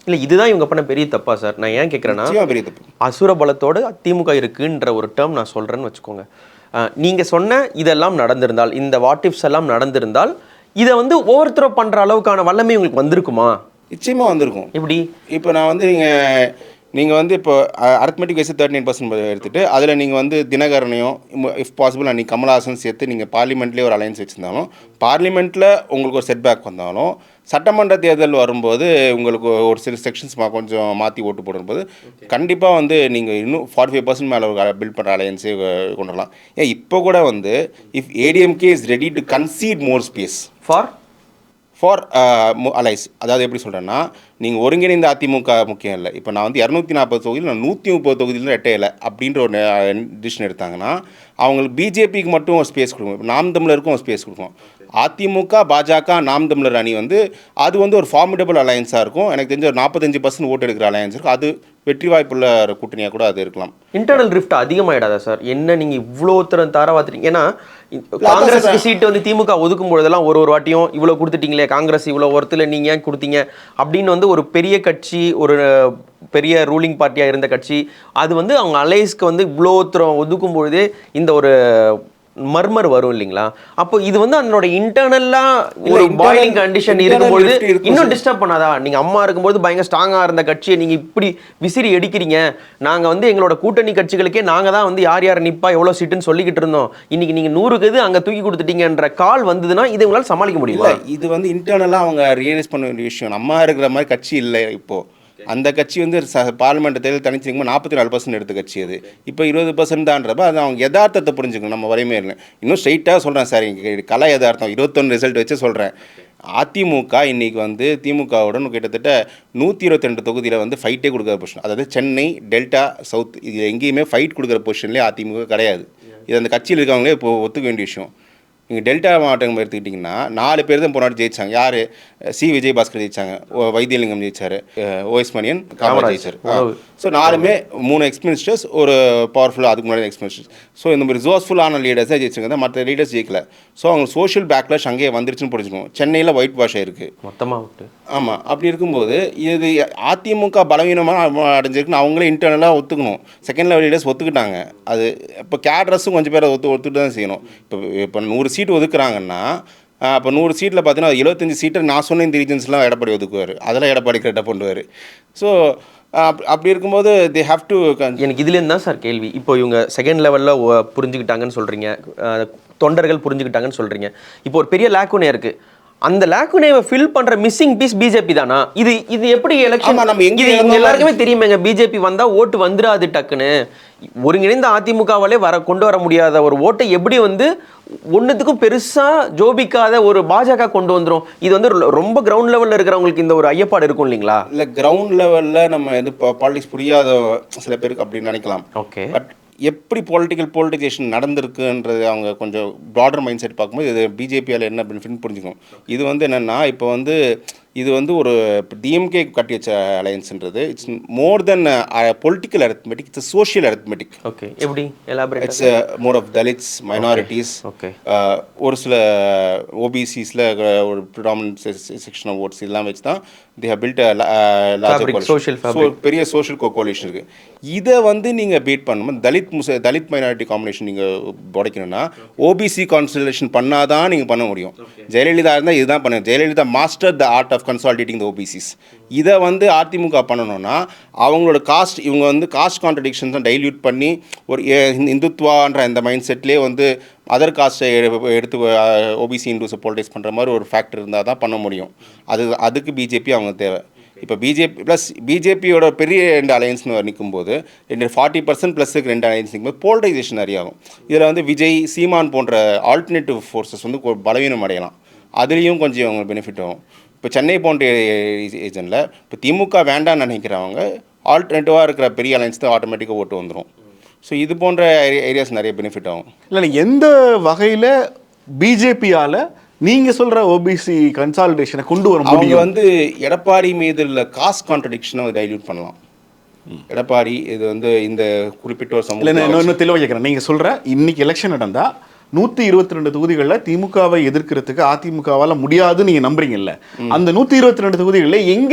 இல்லை, இதுதான் இவங்க பண்ண பெரிய தப்பா சார்? நான் ஏன் கேட்குறேன்னா, பெரிய தப்பு. அசுர பலத்தோடு திமுக இருக்குன்ற ஒரு டேர்ம் நான் சொல்கிறேன்னு வச்சுக்கோங்க. நீங்கள் சொன்ன இதெல்லாம் நடந்திருந்தால், இந்த வாட் இஃப்ஸ் எல்லாம் நடந்திருந்தால், இதை வந்து ஓவர் பண்ணுற அளவுக்கான வல்லமை உங்களுக்கு வந்திருக்குமா? நிச்சயமாக வந்திருக்கும். எப்படி? இப்போ நான் வந்து நீங்கள் நீங்கள் வந்து இப்போ அரித்மெட்டிக் வைஸ் 39% எடுத்துகிட்டு அதில் நீங்கள் வந்து தினகரனையும் இஃப் பாசிபிள் அன்றைக்கி கமல்ஹாசன் சேர்த்து நீங்கள் பார்லிமெண்ட்லேயே ஒரு அலையன்ஸ் வச்சுருந்தாலும் பார்லிமெண்ட்டில் உங்களுக்கு ஒரு செட்பேக் வந்தாலும் சட்டமன்ற தேர்தல் வரும்போது உங்களுக்கு ஒரு சில செக்ஷன்ஸ் கொஞ்சம் மாற்றி ஓட்டு போடும்போது கண்டிப்பாக வந்து நீங்கள் இன்னும் 45% மேலே ஒரு பில்ட் பண்ணுற அலையன்ஸே கொண்டு வரலாம். ஏன் இப்போ கூட வந்து if ADMK is ready to concede more space for allies, அதாவது எப்படி சொல்கிறேன்னா நீங்கள் ஒருங்கிணைந்த அதிமுக முக்கியம் இல்லை. இப்போ நான் வந்து 240 தொகுதியில் நான் 130 தொகுதியில் ரெட்டையில அப்படின்ற ஒரு டிசிஷன் எடுத்தாங்கன்னா அவங்களுக்கு பிஜேபிக்கு மட்டும் ஒரு ஸ்பேஸ் கொடுக்கும், இப்போ நாம் தமிழருக்கும் ஒரு ஸ்பேஸ் கொடுக்கும். அதிமுக பாஜக நாம் தமிழர் அணி வந்து அது வந்து ஒரு ஃபார்மிடபிள் அலையன்ஸாக இருக்கும். எனக்கு தெரிஞ்ச ஒரு 45% ஓட்டு எடுக்கிற அலையன்ஸ் இருக்கும். அது வெற்றி வாய்ப்புள்ள கூட்டணியாக கூட அது இருக்கலாம். இன்டர்னல் ரிஃப்ட் அதிகமாகிடாதா சார்? என்ன நீங்கள் இவ்வளோ தார பார்த்துட்டீங்க? ஏன்னா காங்கிரஸுக்கு சீட்டு வந்து திமுக ஒதுக்கும் பொழுதெல்லாம் ஒரு வாட்டியும் இவ்வளோ கொடுத்துட்டீங்களே, காங்கிரஸ் இவ்வளோ ஒருத்தில் நீங்கள் ஏன் கொடுத்தீங்க அப்படின்னு வந்து ஒரு பெரிய கட்சி, ஒரு பெரிய ரூலிங் பார்ட்டியாக இருந்த கட்சி அது வந்து அவங்க அலைஸ்க்கு வந்து இவ்வளோ ஒதுக்கும் பொழுதே இந்த ஒரு மர்மர் வரும் இல்லைங்களா? அப்போ இது வந்து அதனோட இன்டர்னலா ஒரு பாயிலிங் கண்டிஷன் இருக்கும்போது இன்னும் டிஸ்டர்ப் பண்ணாதா? நீங்க அம்மா இருக்கும்போது பயங்கர ஸ்ட்ராங்கா இருந்த கட்சியை நீங்க இப்படி விசிறி அடிக்கிறீங்க. நாங்க வந்து எங்களோட கூட்டணி கட்சிகளுக்கே நாங்க தான் வந்து யார் யார் நிப்பா எவ்வளவு சீட்டுன்னு சொல்லிக்கிட்டு இருந்தோம். இன்னைக்கு நீங்க 100க்கு இது அங்க தூக்கி கொடுத்துட்டீங்கன்ற கால் வந்ததுன்னா இதை உங்களால் சமாளிக்க முடியல. இது வந்து இன்டர்னலா அவங்க ரியலைஸ் பண்ண வேண்டிய விஷயம். அம்மா இருக்கிற மாதிரி கட்சி இல்லை. இப்போ அந்த கட்சி வந்து பார்லிமெண்ட் தேர்தல் தனிச்சிங்கமா 44% எடுத்த கட்சி அது இப்போ 20% தான்றப்ப அது அவங்க யதார்த்தத்தை புரிஞ்சுக்கணும். நம்ம வரையுமே இல்லை. இன்னும் ஸ்ட்ரைட்டாக சொல்கிறேன் சார், இங்கே கலை யதார்த்தம் 21 ரிசல்ட் வச்சு சொல்கிறேன். அதிமுக இன்றைக்கி வந்து திமுகவுடன் கிட்டத்தட்ட 122 தொகுதியில் வந்து ஃபைட்டே கொடுக்குற பொசிஷன், அதாவது சென்னை டெல்டா சவுத் இது எங்கேயுமே ஃபைட் கொடுக்குற பொசிஷன்லேயே அதிமுக கிடையாது. இது அந்த கட்சியில் இருக்கவங்களே இப்போ ஒத்துக்க வேண்டிய விஷயம். நீங்கள் டெல்டா மாவட்டம் எடுத்துக்கிட்டிங்கன்னா 4 பேர் தான் போராடி ஜெயிச்சாங்க. யார்? சி விஜயபாஸ்கர் ஜெயிச்சாங்க, வைத்தியலிங்கம் ஜெயிச்சார், ஓஎஸ் மணியன் காமராஜ் ஜெயிச்சார். ஸோ 4மே 3 எக்ஸ்மினிஸ்டர்ஸ், ஒரு பவர்ஃபுல்லாக அதுக்கு முன்னாடி எக்ஸ்மினிஸ்டர்ஸ். ஸோ இந்த மாதிரி ரிசோர்ஸ்ஃபுல்லான லீடர்ஸாக ஜெயிச்சிருங்க, மற்ற லீடர்ஸ் ஜெயிக்கல. ஸோ அவங்க சோஷியல் பேக்லாஷ் அங்கேயே வந்துருச்சுன்னு புரிஞ்சுக்கணும். சென்னையில் ஒயிட் வாஷ் ஆயிருக்கு மொத்தமாக. ஆமாம், அப்படி இருக்கும்போது இது அதிமுக பலவீனமாக அடைஞ்சிருக்குன்னு அவங்களே இன்டர்னலாக ஒத்துக்கணும். செகண்ட் லெவல் லீடர்ஸ் ஒத்துக்கிட்டாங்க. அது இப்போ கேட்ரஸும் கொஞ்சம் பேரை ஒத்துக்கிட்டு தான் செய்யணும். இப்போ 100 சீட்டு ஒதுக்குறாங்கன்னா அப்போ 100 சீட்டில் பார்த்தீங்கன்னா 75 சீட்டை நான் சொன்ன இந்த ரீஜன்ஸ்லாம் எடப்பாடி ஒதுக்குவார், அதெல்லாம் எடப்பாடி கரெக்டாக பண்ணுவார். ஸோ அப்படி இருக்கும்போது தே ஹாவ் டு. எனக்கு இதுலேருந்து தான் சார் கேள்வி. இப்போ இவங்க செகண்ட் லெவலில் புரிஞ்சுக்கிட்டாங்கன்னு சொல்கிறீங்க, தொண்டர்கள் புரிஞ்சுக்கிட்டாங்கன்னு சொல்கிறீங்க. இப்போ ஒரு பெரிய லேக்குனே இருக்குது. அந்த லேக்குனேவை ஃபில் பண்ற மிஸ்ஸிங் பீஸ் பிஜேபி தானா? இது எப்படி எலெக்ஷன்? நம்ம எங்க எல்லாருக்குமே தெரியுமேங்க, பிஜேபி வந்தா ஓட்டு வந்துடாது டக்குன்னு. ஒருங்கிணைந்த அதிமுகவாலே கொண்டு வர முடியாத ஒரு ஓட்டை எப்படி வந்து ஒன்றுத்துக்கும் பெருசா ஜோபிக்காத ஒரு பாஜக கொண்டு வந்துடும்? இது வந்து ரொம்ப கிரவுண்ட் லெவல்ல இருக்கிறவங்களுக்கு இந்த ஒரு ஐயப்பாடு இருக்கும் இல்லைங்களா? இல்லை, கிரவுண்ட் லெவல்ல நம்ம இது பாலிடிக்ஸ் புரியாத சில பேருக்கு அப்படின்னு நினைக்கலாம். ஓகே, பட் எப்படி பொலிட்டிகேஷன் நடந்திருக்குன்றது அவங்க கொஞ்சம் ப்ராடர் மைண்ட் செட் பார்க்கும்போது இது பிஜேபியால் என்ன பெனிஃபிட்னு புரிஞ்சுக்கணும். இது வந்து என்னென்னா, இப்போ வந்து இது வந்து ஒரு டிஎம்கே கட்டி வச்ச அலையன்ஸ்ன்றது it's more than political arithmetic, it's social arithmetic. Okay, எப்படி elaborate? It's more of Dalits, minorities, ஒரு சில ஓபிசிஸில் ஒரு ப்ரிடாமினன்ட் செக்ஷன் ஆஃப் ஓட்ஸ் இதெல்லாம் வச்சு தான் தே ஹவ் பில்ட் பெரிய சோஷியல் கோலிஷன் இருக்குது. இதை வந்து நீங்கள் பீட் பண்ணும்போது தலித் மைனாரிட்டி காம்பினேஷன் நீங்கள் உடைக்கணும்னா ஓபிசி கான்சல்டேஷன் பண்ணாதான் நீங்கள் பண்ண முடியும். ஜெயலலிதா இருந்தால் இதுதான் பண்ண. Jayalalithaa master the art of consolidating the OBCs. இதை வந்து அதிமுக பண்ணணும்னா அவங்களோட காஸ்ட், இவங்க வந்து காஸ்ட் கான்ட்ரடிக்ஷன்ஸை டைல்யூட் பண்ணி ஒரு இந்துத்வான்ற இந்த மைண்ட் செட்லேயே வந்து அதர் காஸ்ட்டை எடுத்து ஓபிசி இண்டூஸை போலிடைஸ் பண்ணுற மாதிரி ஒரு ஃபேக்டர் இருந்தால் தான் பண்ண முடியும். அதுக்கு பிஜேபி அவங்க தேவை. இப்போ பிஜேபி ப்ளஸ் பிஜேபியோட பெரிய 2 அலையன்ஸ்னு நிற்கும்போது 40% ப்ளஸுக்கு 2 அலையன்ஸ் நிற்கும்போது போலரைசேஷன் நிறைய ஆகும். இதில் வந்து விஜய், சீமான் போன்ற ஆல்டர்னேட்டிவ் ஃபோர்ஸஸ் வந்து பலவீனம் அடையலாம். அதுலேயும் கொஞ்சம் அவங்க பெனிஃபிட் ஆகும். இப்போ சென்னை போன்ற ரீஜனில் இப்போ திமுக வேண்டான்னு நினைக்கிறவங்க ஆல்டர்னேட்டிவாக இருக்கிற பெரிய அலையன்ஸ் தான் ஆட்டோமேட்டிக்காக ஓட்டு வந்துடும். ஸோ இது போன்ற ஏரியாஸ் நிறைய பெனிஃபிட் ஆகும். இல்லை, எந்த வகையில் பிஜேபியால் நீங்கள் சொல்கிற ஓபிசி கன்சாலிடேஷனை கொண்டு வர முடியும்? அவங்க வந்து எடப்பாடி மீது உள்ள காஸ்ட் கான்ட்ரடிக்ஷனை டைல்யூட் பண்ணலாம். எடப்பாடி இது வந்து இந்த குறிப்பிட்ட ஒரு சமூகம். இல்லை, இன்னும் தெளிவாக கேட்குறேன். நீங்கள் சொல்கிற இன்னைக்கு எலெக்ஷன் நடந்தால் 122 தொகுதிகளில் திமுகவை எதிர்க்கிறதுக்கு அதிமுகவால் முடியாதுன்னு நீங்கள் நம்புறீங்கல்ல? அந்த 122 தொகுதிகளில்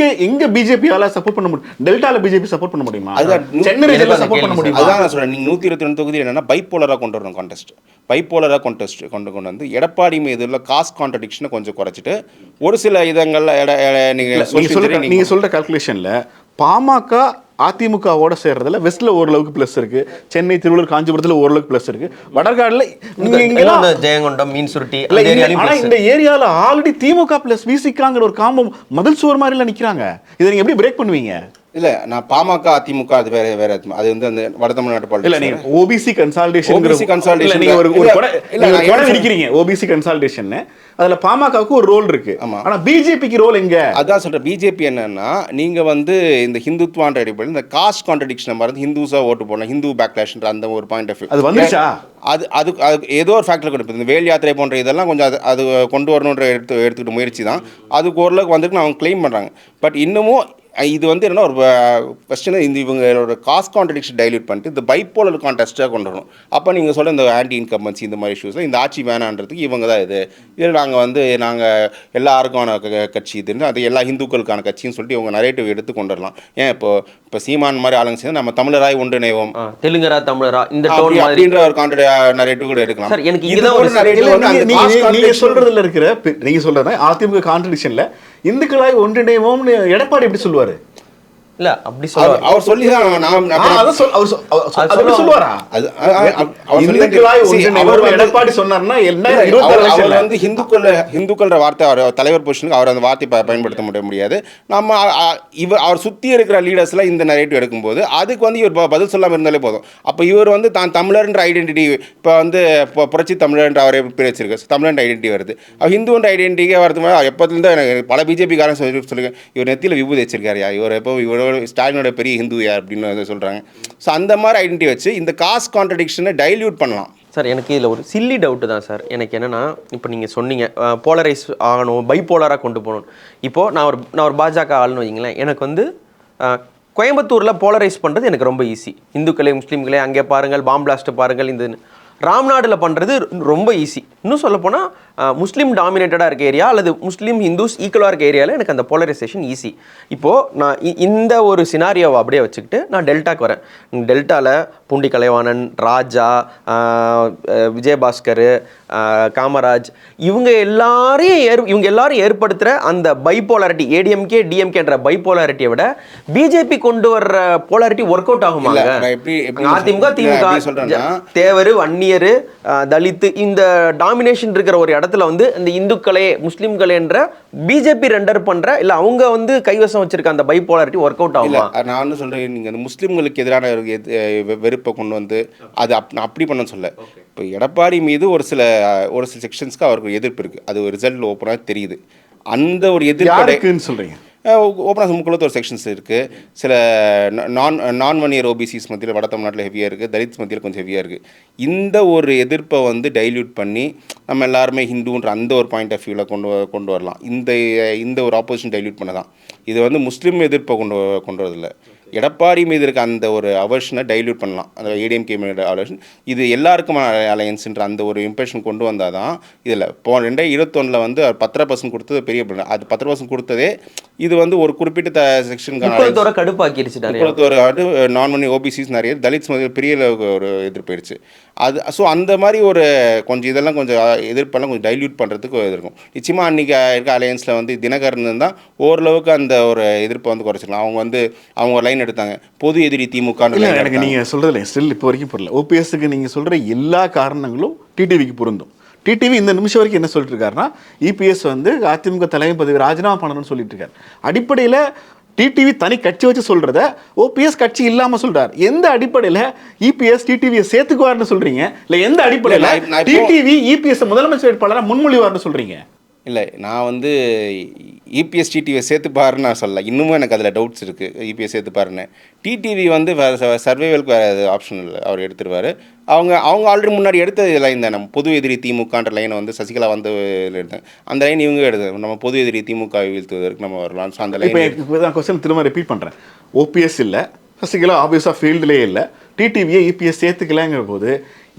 எங்கே பிஜேபியால் சப்போர்ட் பண்ண முடியும்? டெல்டாவில் பிஜேபி சப்போர்ட் பண்ண முடியுமா? சென்னை ரீஜனில் சப்போர்ட் பண்ண முடியுமா? அதான் நான் சொல்கிறேன். நீங்கள் 122 தொகுதி என்னன்னா பைப்போலராக கொண்டு வரணும். பைப்போலராக கொண்டு வந்து எடப்பாடி மீது உள்ள காஸ்ட் கான்ட்ரடிக்ஷனை கொஞ்சம் குறைச்சிட்டு ஒரு சில இதங்களில் நீங்கள் சொல்கிற கால்குலேஷனில் பாமக அதிமுகவோட சேர்றதுல வெஸ்ட்ல ஓரளவுக்கு ப்ளஸ் இருக்கு, சென்னை, திருவள்ளூர், காஞ்சிபுரத்தில் ஓரளவுக்கு ப்ளஸ் இருக்கு, வடகாடுல ஜெயங்கொண்டம், மீன் சுருட்டி, ஆனா இந்த ஏரியால ஆல்ரெடி திமுக பிளஸ் விசிகாங்கிற ஒரு காம்போ மதில் சுவர் மாதிரிலாம் நிக்கிறாங்க. இதை நீங்க எப்படி பிரேக் பண்ணுவீங்க? இல்ல நான் பாமக அதிமுக அது வேற வேற, அது வந்து அந்த வட தமிழ்நாட்டு பாலிடிக்ஸ். இல்ல நீங்க ஓபிசி கன்சாலிடேஷன் நீங்க ஒரு நினைக்கிறீங்க ஓபிசி கன்சாலிடேஷன், அதுல பாமகவுக்கு ஒரு ரோல் இருக்கு. ஆனா பிஜேபிக்கு ரோல் எங்க? அதான் சொல்றேன். பிஜேபி என்னன்னா, நீங்க வந்து இந்த ஹிந்துத்வான்ற அடிப்படையில் இந்த காஸ்ட் கான்ட்ரடிக்ஷன் மாதிரி ஹிந்துஸா ஓட்டு போடலாம், ஹிந்து பேக்லாஷ்ன்ற அந்த ஒரு பாயிண்ட் ஆஃப் வியூ அது வந்துச்சா? அது ஏதோ ஒரு ஃபேக்டர் கொண்டு இந்த வேல் யாத்திரை போன்ற இதெல்லாம் கொஞ்சம் அது கொண்டு வரணுன்ற எடுத்துக்கிட்ட முயற்சி தான். அதுக்கு ஓரளவுக்கு வந்துட்டு அவங்க கிளைம் பண்றாங்க. பட் இன்னமும் இது வந்து என்னன்னா ஒரு கொஸ்டின், இந்த இவங்களோட காஸ்ட் கான்ட்ரடிக்ஷன் டைல்யூட் பண்ணிட்டு இந்த பைப்போலர் கான்டெஸ்ட்டாக கொண்டு வரணும். அப்போ நீங்கள் சொல்ல இந்த ஆன்டி இன்கம்பன்சி இந்த மாதிரி இஷ்யூஸில் இந்த ஆட்சி வேணான்றதுக்கு இவங்க தான் இதில் நாங்கள் எல்லாருக்கான கட்சி இதுன்னு, அது எல்லா ஹிந்துக்களுக்கான கட்சின்னு சொல்லிட்டு இவங்க நரேட்டிவ் எடுத்து கொண்டு வரலாம். ஏன் இப்போ சீமான் மாதிரி ஆளுங்க சேர்ந்து நம்ம தமிழராய் ஒன்றிணைவோம், தெலுங்கரா தமிழரா இந்த அப்படின்ற ஒரு நரேட்டிவ் கூட எடுக்கலாம். நீங்க சொல்றதுல இருக்கிற நீங்க சொல்றது அதிமுக கான்ட்ரடிக்ஷன்ல இந்துக்களாய் ஒன்றிணைவோம்னு எடப்பாடி எப்படி சொல்லுவாரு? இல்ல அப்படி சொல்லுவார். அவர் சொல்லி தான் எடப்பாடி சொன்னார்னா அவர் வந்து ஹிந்துக்கள் வார்த்தை, அவர் தலைவர் பொசிஷனுக்கு அவர் அந்த வார்த்தை பயன்படுத்த முடியாது. நம்ம அவர் சுத்தி இருக்கிற லீடர்ஸ்ல இந்த நரேட்டிவ் எடுக்கும்போது அதுக்கு வந்து இவர் பதில் சொல்லாம இருந்தாலே போதும். அப்ப இவர் வந்து தான் தமிழர்ன்ற ஐடென்டிட்டி, இப்போ வந்து புரட்சி தமிழர்ன்ற அவரை பேர் வச்சிருக்கு, தமிழர் ஐடென்டிட்டி வருது. அவர் ஹிந்துன்ற ஐடென்டிட்டியே வரது எப்போதுலேருந்து எனக்கு பல பிஜேபி காரன் சொல்லுங்க, இவர் நெத்தியில் விபூதி வச்சிருக்காரு, இவர் எப்போ இவரோட ஸ்டாலினோட பெரிய ஹிந்துயா அப்படின்னு சொல்கிறாங்க. ஸோ அந்த மாதிரி ஐடென்டிட்டி வச்சு இந்த காஸ்ட் கான்ட்ரடிக்ஷனை டைல்யூட் பண்ணலாம். சார் எனக்கு இதில் ஒரு சில்லி டவுட்டு தான் சார். எனக்கு என்னென்னா, இப்போ நீங்கள் சொன்னீங்க போலரைஸ் ஆகணும், பைப்போலராக கொண்டு போகணும். இப்போது நான் ஒரு பாஜக ஆளுன்னு வைங்களேன், எனக்கு வந்து கோயம்புத்தூரில் போலரைஸ் பண்ணுறது எனக்கு ரொம்ப ஈஸி. இந்துக்களே முஸ்லீம்களே அங்கே பாருங்கள், பாம் பிளாஸ்ட்டு பாருங்கள், இந்த ராம்நாடில் பண்ணுறது ரொம்ப ஈஸி. இன்னும் சொல்லப்போனால் முஸ்லீம் டாமினேட்டடாக இருக்க ஏரியா அல்லது முஸ்லீம் ஹிந்துஸ் ஈக்குவலாக இருக்க ஏரியாவில் எனக்கு அந்த போலரைசேஷன் ஈஸி. இப்போது நான் இந்த ஒரு சினாரியோவை அப்படியே வச்சுக்கிட்டு நான் டெல்டாக்கு வரேன். டெல்டாவில் பூண்டி கலைவாணன், ராஜா, விஜயபாஸ்கர், காமராஜ், இவங்க எல்லாரும் ஏற்படுத்துகிற அந்த பைபோலாரிட்டி, ஏடிஎம்கே டிஎம்கேன்ற பைபோலாரிட்டியை விட பிஜேபி கொண்டு வர்ற போலாரிட்டி ஒர்க் அவுட் ஆகுமாங்க? அதிமுக திமுக தேவர், வன்னியர், தலித்து இந்த டாமினேஷன் இருக்கிற ஒரு இடத்துல வந்து இந்த இந்துக்களே முஸ்லிம்களே என்ற பிஜேபி ரெண்டர் பண்ற இல்ல அவங்க வந்து கைவசம் வச்சிருக்க அந்த பைபோலாரிட்டி ஒர்க் அவுட் ஆகுமா? நான் வந்து சொல்றேன், நீங்க அந்த முஸ்லிம்களுக்கு எதிரான வெறுப்பை கொண்டு வந்து அது அப்படி பண்ண சொல்ல. இப்போ எடப்பாடி மீது ஒரு சில செக்ஷன்ஸ்க்கு அவருக்கு எதிர்ப்பு இருக்கு, அது ஒரு ரிசல்ட் ஓப்பனாக தெரியுது. அந்த ஒரு எதிர்ப்பு சொல்றீங்க ஓப்பனாக முக்குளத்து ஒரு செக்ஷன்ஸ் இருக்குது. சில நான் வன்னியர் ஓபிசிஸ் மத்தியில் வட தமிழ்நாட்டில் ஹெவியாக இருக்குது, தலித்ஸ் மத்தியில் கொஞ்சம் ஹெவியாக இருக்குது. இந்த ஒரு எதிர்ப்பை வந்து டைல்யூட் பண்ணி நம்ம எல்லாருமே ஹிந்துன்ற அந்த ஒரு பாயிண்ட் ஆஃப் வியூவில் கொண்டு வரலாம். இந்த ஒரு ஆப்போசிஷன் டைல்யூட் பண்ண தான். இது வந்து முஸ்லீம் எதிர்ப்பை கொண்டு வரதில்லை, எடப்பாடி மீது இருக்க அந்த ஒரு அவர்ஷனை டைல்யூட் பண்ணலாம், அந்த ஏடிஎம்கே மீது அவர்ஷன். இது எல்லாருக்குமான அலையன்ஸ்ன்ற அந்த ஒரு இம்ப்ரெஷன் கொண்டு வந்தால் தான் இதில் இப்போ 2021 வந்து 10% கொடுத்தது பெரிய பிரச்சனை. அது 10% கொடுத்ததே இது வந்து ஒரு குறிப்பிட்ட செக்ஷனுக்கான கடுப்பாக்கிடுச்சு. நான் பண்ணி ஓபிசிஸ் நிறைய தலித்ஸ் பெரிய ஒரு எதிர்ப்பாயிடுச்சு அது. ஸோ அந்த மாதிரி ஒரு கொஞ்சம் இதெல்லாம் கொஞ்சம் எதிர்ப்பெல்லாம் கொஞ்சம் டைல்யூட் பண்ணுறதுக்கு இருக்கும். நிச்சயமாக அன்றைக்கி இருக்க அலையன்ஸில் வந்து தினகரன் தான் ஓரளவுக்கு அந்த ஒரு எதிர்ப்பை வந்து குறைச்சிக்கலாம். அவங்க லைன் எடுத்தாங்க, பொது எதிரி திமுக. எனக்கு நீங்கள் சொல்கிறதுல ஸ்டில் இப்போ வரைக்கும் புரியல. ஓபிஎஸ்க்கு நீங்கள் சொல்கிற எல்லா காரணங்களும் டிடிவிக்கு பொருந்தும். டிடிவி இந்த நிமிஷம் வரைக்கும் என்ன சொல்லிட்டு இருக்காருன்னா, இபிஎஸ் வந்து அதிமுக தலைமை பதவி ராஜினாமா பண்ணணும்னு சொல்லிட்டு இருக்காரு. அடிப்படையில் டிடிவி தனி கட்சி வச்சு சொல்றத ஓபிஎஸ் கட்சி இல்லாம சொல்றாரு. எந்த அடிப்படையில் இபிஎஸ் டிடிவியை சேர்த்துக்குவார்னு சொல்றீங்க? இல்லை எந்த அடிப்படையில் டிடிவி இபிஎஸ் முதலமைச்சர் வேட்பாளராக முன்மொழிவார்னு சொல்றீங்க? இல்லை, நான் வந்து இபிஎஸ் டிடிவியை சேர்த்துப்பாருன்னு நான் சொல்லலை. இன்னமும் எனக்கு அதில் டவுட்ஸ் இருக்குது. இபிஎஸ் சேர்த்துப்பாருன்னு டிடிவி வந்து சர்வைவலுக்கு வேறு ஆப்ஷன் இல்லை, அவர் எடுத்துருவார். அவங்க ஆல்ரெடி முன்னாடி எடுத்த லைன் தான், நம்ம பொது எதிரி திமுகன்ற லைனை வந்து சசிகலா வந்து எடுத்தாங்க. அந்த லைன் இவங்க எடுத்தாங்க, நம்ம பொது எதிரி திமுக வீழ்த்துவதற்கு நம்ம வரலாம். ஸோ அந்த லைன் இப்போ தான் கொஸ்டின் திரும்ப ரிப்பீட் பண்ணுறேன். ஓபிஎஸ் இல்லை, சசிகலா ஆப்வியஸாக ஃபீல்டுலேயே இல்லை, டிடிவியை இபிஎஸ் சேர்த்துக்கலாங்கிற போது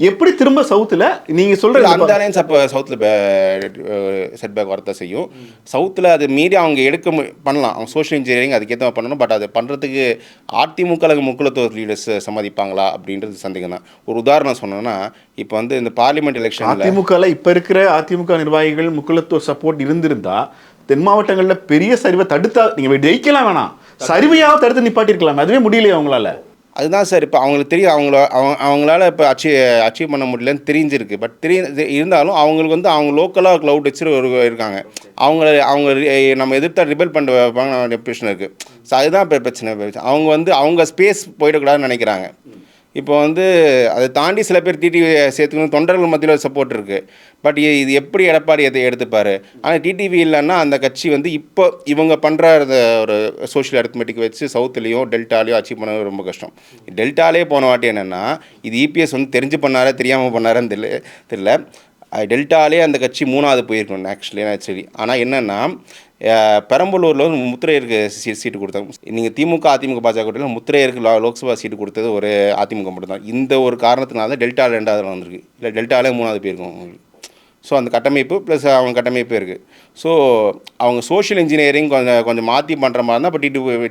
எப்படி திரும்ப சவுத்தில் நீங்கள் சொல்கிற அந்த அலைன்ஸ் அப்போ சவுத்தில் செட்பேக் வரத்தான் செய்யும். சவுத்தில் அது மீறி அவங்க பண்ணலாம், அவங்க சோஷியல் இன்ஜினியரிங் அதுக்கேற்ற பண்ணணும். பட் அது பண்ணுறதுக்கு அதிமுக முக்குளத்தோர் லீடர்ஸ் சம்மதிப்பாங்களா அப்படின்றது சந்தேகம் தான். ஒரு உதாரணம் சொன்னோன்னா, இப்போ வந்து இந்த பார்லிமெண்ட் எலெக்ஷன் அதிமுகவில் இப்போ இருக்கிற அதிமுக நிர்வாகிகள் முக்குளத்தோர் சப்போர்ட் இருந்திருந்தா தென் மாவட்டங்களில் பெரிய சரிவை தடுத்தா நீங்கள் ஜெயிக்கலாம் வேணாம், சரிவையாக தடுத்து நிப்பாட்டிருக்கலாம், அதுவே முடியலையே அவங்களால. அதுதான் சார் இப்போ அவங்களுக்கு தெரியும், அவங்களால இப்போ அச்சீவ் பண்ண முடியலன்னு தெரிஞ்சிருக்கு. பட் இருந்தாலும் அவங்களுக்கு வந்து அவங்க லோக்கலாக க்ளவுட் வச்சு இருக்காங்க. அவங்க நம்ம எதிர்த்தா ரிபெல் பண்ணுற பிரச்சனை இருக்குது. ஸோ அதுதான் இப்போ பிரச்சனை. அவங்க வந்து அவங்க ஸ்பேஸ் போயிடக்கூடாதுன்னு நினைக்கிறாங்க. இப்போ வந்து அதை தாண்டி சில பேர் டிடிவி சேர்த்துக்கணும், தொண்டர்கள் மத்தியில் சப்போர்ட் இருக்குது. பட் இது எப்படி எடப்பாடி எடுத்துப்பார்? ஆனால் டிடிவி இல்லைன்னா அந்த கட்சி வந்து இப்போ இவங்க பண்ணுற ஒரு சோஷியல் அரித்மெட்டிக் வச்சு சவுத்துலேயும் டெல்டாலேயும் அச்சீவ் பண்ணது ரொம்ப கஷ்டம். டெல்டாலே போன வாட்டி என்னென்னா, இது இபிஎஸ் வந்து தெரிஞ்சு பண்ணாரா தெரியாமல் பண்ணாரான்னு தெரியல. டெல்டாலே அந்த கட்சி 3வது போயிருக்கணும் ஆக்சுவலி. ஆனால் என்னென்னா, பெரம்பலூரில் வந்து முத்திரையருக்கு சீட்டு கொடுத்தாங்க. நீங்கள் திமுக அதிமுக பாஜக கூட்டத்தில் முத்திரையருக்கு லோக்சபா சீட்டு கொடுத்தது ஒரு அதிமுக மட்டும் தான். இந்த ஒரு காரணத்தினால தான் டெல்டா 2வது வந்திருக்கு. இல்லை டெல்டாலே 3வது போயிருக்கும் அவங்களுக்கு. ஸோ அந்த கட்டமைப்பு ப்ளஸ் அவங்க கட்டமைப்பு இருக்குது. ஸோ அவங்க சோஷியல் இன்ஜினியரிங் கொஞ்சம் மாற்றி பண்ணுற மாதிரி இருந்தால் அப்போ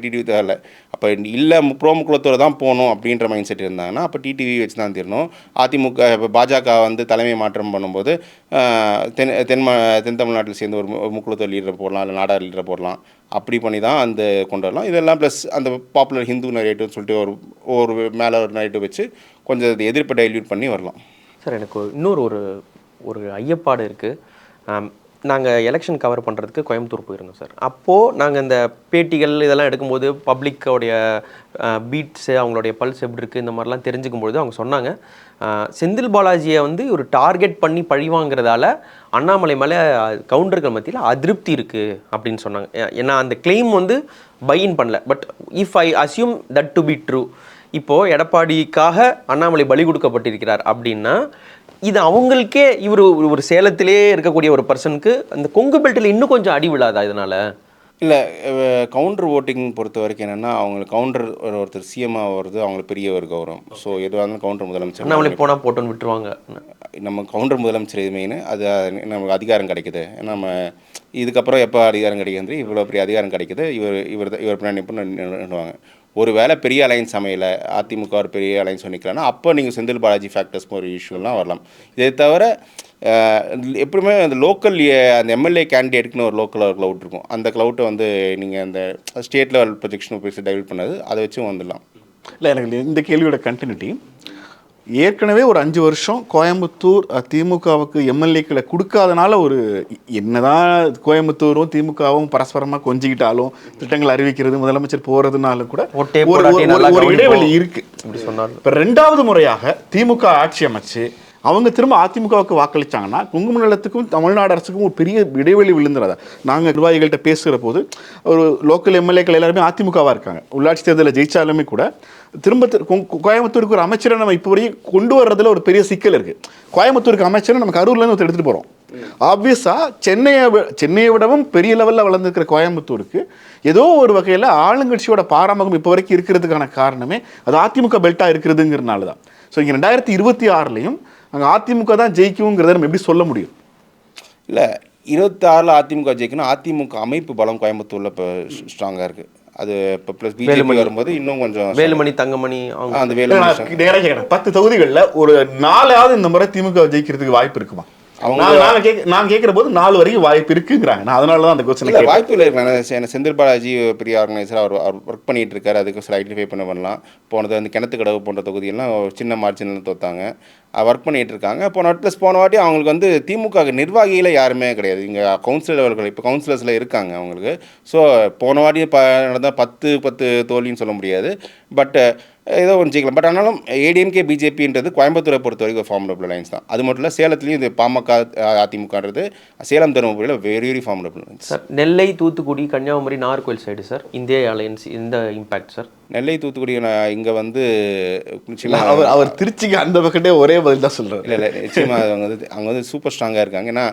டிடிவி தேவையில்ல. அப்போ இல்லை முக்குளத்தூர் தான் போகணும் அப்படின்ற மைண்ட் செட் இருந்தாங்கன்னா அப்போ டிடிவி வச்சு தான் தீரணும். அதிமுக இப்போ பாஜக வந்து தலைமை மாற்றம் பண்ணும்போது தென் தமிழ்நாட்டில் சேர்ந்து ஒரு முக்குளத்தூர் லீடரை போடலாம், இல்லை நாடார் லீடரை போடலாம். அப்படி பண்ணி தான் அந்த கொண்டு வரலாம். இதெல்லாம் ப்ளஸ் அந்த பாப்புலர் ஹிந்து நரேட்டிவ்னு சொல்லிட்டு ஒரு மேலே ஒரு நரேட்டிவ் வச்சு கொஞ்சம் எதிர்ப்பு டைல்யூட் பண்ணி வரலாம். சார் எனக்கு இன்னொரு ஒரு ஐயப்பாடு இருக்குது. நாங்கள் எலெக்ஷன் கவர் பண்ணுறதுக்கு கோயம்புத்தூர் போயிருந்தோம் சார். அப்போது நாங்கள் இந்த பேட்டிகள் இதெல்லாம் எடுக்கும்போது பப்ளிக்கோடைய பீட்ஸு, அவங்களுடைய பல்ஸ் எப்படி இருக்குது, இந்த மாதிரிலாம் தெரிஞ்சுக்கும்பொழுது அவங்க சொன்னாங்க, செந்தில் பாலாஜியை வந்து ஒரு டார்கெட் பண்ணி பழிவாங்கிறதால அண்ணாமலை மேலே கவுண்டர்கள் மத்தியில் அதிருப்தி இருக்குது அப்படின்னு சொன்னாங்க. ஏன்னா அந்த கிளைம் வந்து பைன் பண்ணல. But if I assume that to be true, இப்போது எடப்பாடிக்காக அண்ணாமலை பலி கொடுக்கப்பட்டிருக்கிறார் அப்படின்னா இது அவங்களுக்கே இவர் ஒரு சேலத்திலே இருக்கக்கூடிய ஒரு பர்சனுக்கு அந்த கொங்கு பெல்ட்டில் இன்னும் கொஞ்சம் அடி விழாதா இதனால்? இல்லை, கவுண்டர் ஓட்டிங் பொறுத்த வரைக்கும் என்னென்னா, அவங்களுக்கு கவுண்டர் ஒருத்தர் சிஎம்மாக வருது அவங்களுக்கு பெரிய ஒரு கௌரவம். ஸோ எதுவாக இருந்தாலும் கவுண்டர் முதலமைச்சர் அண்ணாமலை போனால் போட்டோன்னு விட்டுருவாங்க. நம்ம கவுண்டர் முதலமைச்சர் இது மெயின். அது நமக்கு அதிகாரம் கிடைக்குது. நம்ம இதுக்கப்புறம் எப்போ அதிகாரம் கிடைக்குது, இவ்வளோ பெரிய அதிகாரம் கிடைக்குது, இவர் பின்னாடி நின்றுவாங்க. ஒரு வேளை பெரிய அலைன்ஸ் அமையலை, அதிமுக ஒரு பெரிய அலைன்ஸ் நிற்கலன்னா அப்போ நீங்கள் செந்தில் பாலாஜி ஃபேக்டர்ஸ் ஒரு இஷ்யூலாம் வரலாம். இதை தவிர எப்படியுமே அந்த லோக்கல் அந்த எம்எல்ஏ கேண்டிடேட்டுக்குன்னு ஒரு லோக்கல் க்ளவுட் இருக்கும். அந்த க்ளவுட்டை வந்து நீங்கள் அந்த ஸ்டேட் லெவல் ப்ரொஜெக்ஷன் போய் டைவெல்ட் பண்ணது அதை வச்சும் வந்துடலாம். இல்லை, எனக்கு இந்த கேள்வியோட கண்டினியூட்டி, ஏற்கனவே ஒரு 5 வருஷம் கோயம்புத்தூர் திமுகவுக்கு எம்எல்ஏக்களை கொடுக்காதனால ஒரு என்னதான் கோயம்புத்தூரும் திமுகவும் பரஸ்பரமாக கொஞ்சிக்கிட்டாலும் திட்டங்கள் அறிவிக்கிறது முதலமைச்சர் போகிறதுனால கூட ஒரு இடைவெளி இருக்கு. இப்போ 2வது முறையாக திமுக ஆட்சி அமைச்சு அவங்க திரும்ப அதிமுகவுக்கு வாக்களித்தாங்கன்னா கொங்கு மண்டலத்துக்கும் தமிழ்நாடு அரசுக்கும் ஒரு பெரிய இடைவெளி விழுந்துடாதா? நாங்கள் நிர்வாகிகள்கிட்ட பேசுகிற போது ஒரு லோக்கல் எம்எல்ஏக்கள் எல்லாருமே அதிமுகவாக இருக்காங்க. உள்ளாட்சி தேர்தலில் ஜெயிச்சாலுமே கூட திரும்ப கோயம்புத்தூருக்கு ஒரு அமைச்சரை நம்ம இப்போ வரையும் கொண்டு வர்றதுல ஒரு பெரிய சிக்கல் இருக்குது. கோயம்புத்தூருக்கு அமைச்சரை நம்ம கரூர்லேருந்து ஒருத்தர் எடுத்துகிட்டு போகிறோம். ஆப்வியஸாக சென்னையை விடவும் பெரிய லெவலில் வளர்ந்துருக்கிற கோயம்புத்தூருக்கு ஏதோ ஒரு வகையில் ஆளுங்கட்சியோட பாராமுகம் இப்போ வரைக்கும் இருக்கிறதுக்கான காரணமே அது அதிமுக பெல்ட்டாக இருக்கிறதுங்கிறதுனால தான். ஸோ இங்கே 2026லையும் அங்கே அதிமுக தான் ஜெயிக்குங்கிறத நம்ம எப்படி சொல்ல முடியும்? இல்லை, 26ல் அதிமுக ஜெயிக்கணும். அதிமுக அமைப்பு பலம் கோயம்புத்தூரில் இப்போ ஸ்ட்ராங்காக இருக்குது. அது இப்போ ப்ளஸ் பிஜேபி வரும்போது இன்னும் கொஞ்சம் வேலுமணி தங்கமணி அந்த வேலுமணி 10 தொகுதிகளில் ஒரு 4ஆவது இந்த முறை திமுக ஜெயிக்கிறதுக்கு வாய்ப்பு இருக்குமா? நான் கேட்கிற போது 4 வரைக்கும் வாய்ப்பு இருக்குங்கிறாங்க. நான் அதனால தான் அந்த கொஸ்டின் வாய்ப்பு இல்லை. செந்தில் பாலாஜி பெரிய ஆர்கனைசர், அவர் ஒர்க் பண்ணிட்டு இருக்காரு. அதுக்கு சில ஐடென்டிஃபை பண்ணலாம். போனது அந்த கிணத்து கடவு போன்ற தொகுதியெல்லாம் சின்ன மார்ஜினில் தோத்தாங்க. ஒர்க் பண்ணிகிட்டு இருக்காங்க. போன வாட்டி அவங்களுக்கு வந்து திமுக நிர்வாகியில் யாருமே கிடையாது. இங்கே கவுன்சிலர் லெவல்கள் இப்போ கவுன்சிலர்ஸில் இருக்காங்க அவங்களுக்கு. ஸோ போன வாட்டி நடந்தால் 10 தோல்வின்னு சொல்ல முடியாது. பட் ஏதோ ஒன்று ஜெயிக்கலாம். பட் ஆனாலும் ஏடிஎம்கே பிஜேபின்றது கோயம்புத்தூரை பொறுத்த வரைக்கும் ஃபார்முலபிள் லைன்ஸ் தான். அது மட்டும் இல்லை, சேலத்துலேயும் இந்த பாமக அதிமுகன்றது சேலம் தருமபுரியில் வெரி ஃபார்முலபிள் லைன்ஸ். சார் நெல்லை, தூத்துக்குடி, கன்னியாகுமரி, நாகர்கோவில் சைடு சார் இந்திய அலையன்ஸ் இந்த இம்பாக்ட் சார். நெல்லை, தூத்துக்குடி இங்கே வந்து அவர் திருச்சிக்கு அந்த பக்கத்தே ஒரே பதில் தான் சொல்கிறார். இல்லை நிச்சயமாக அவங்க வந்து சூப்பர் ஸ்ட்ராங்காக இருக்காங்க. ஏன்னா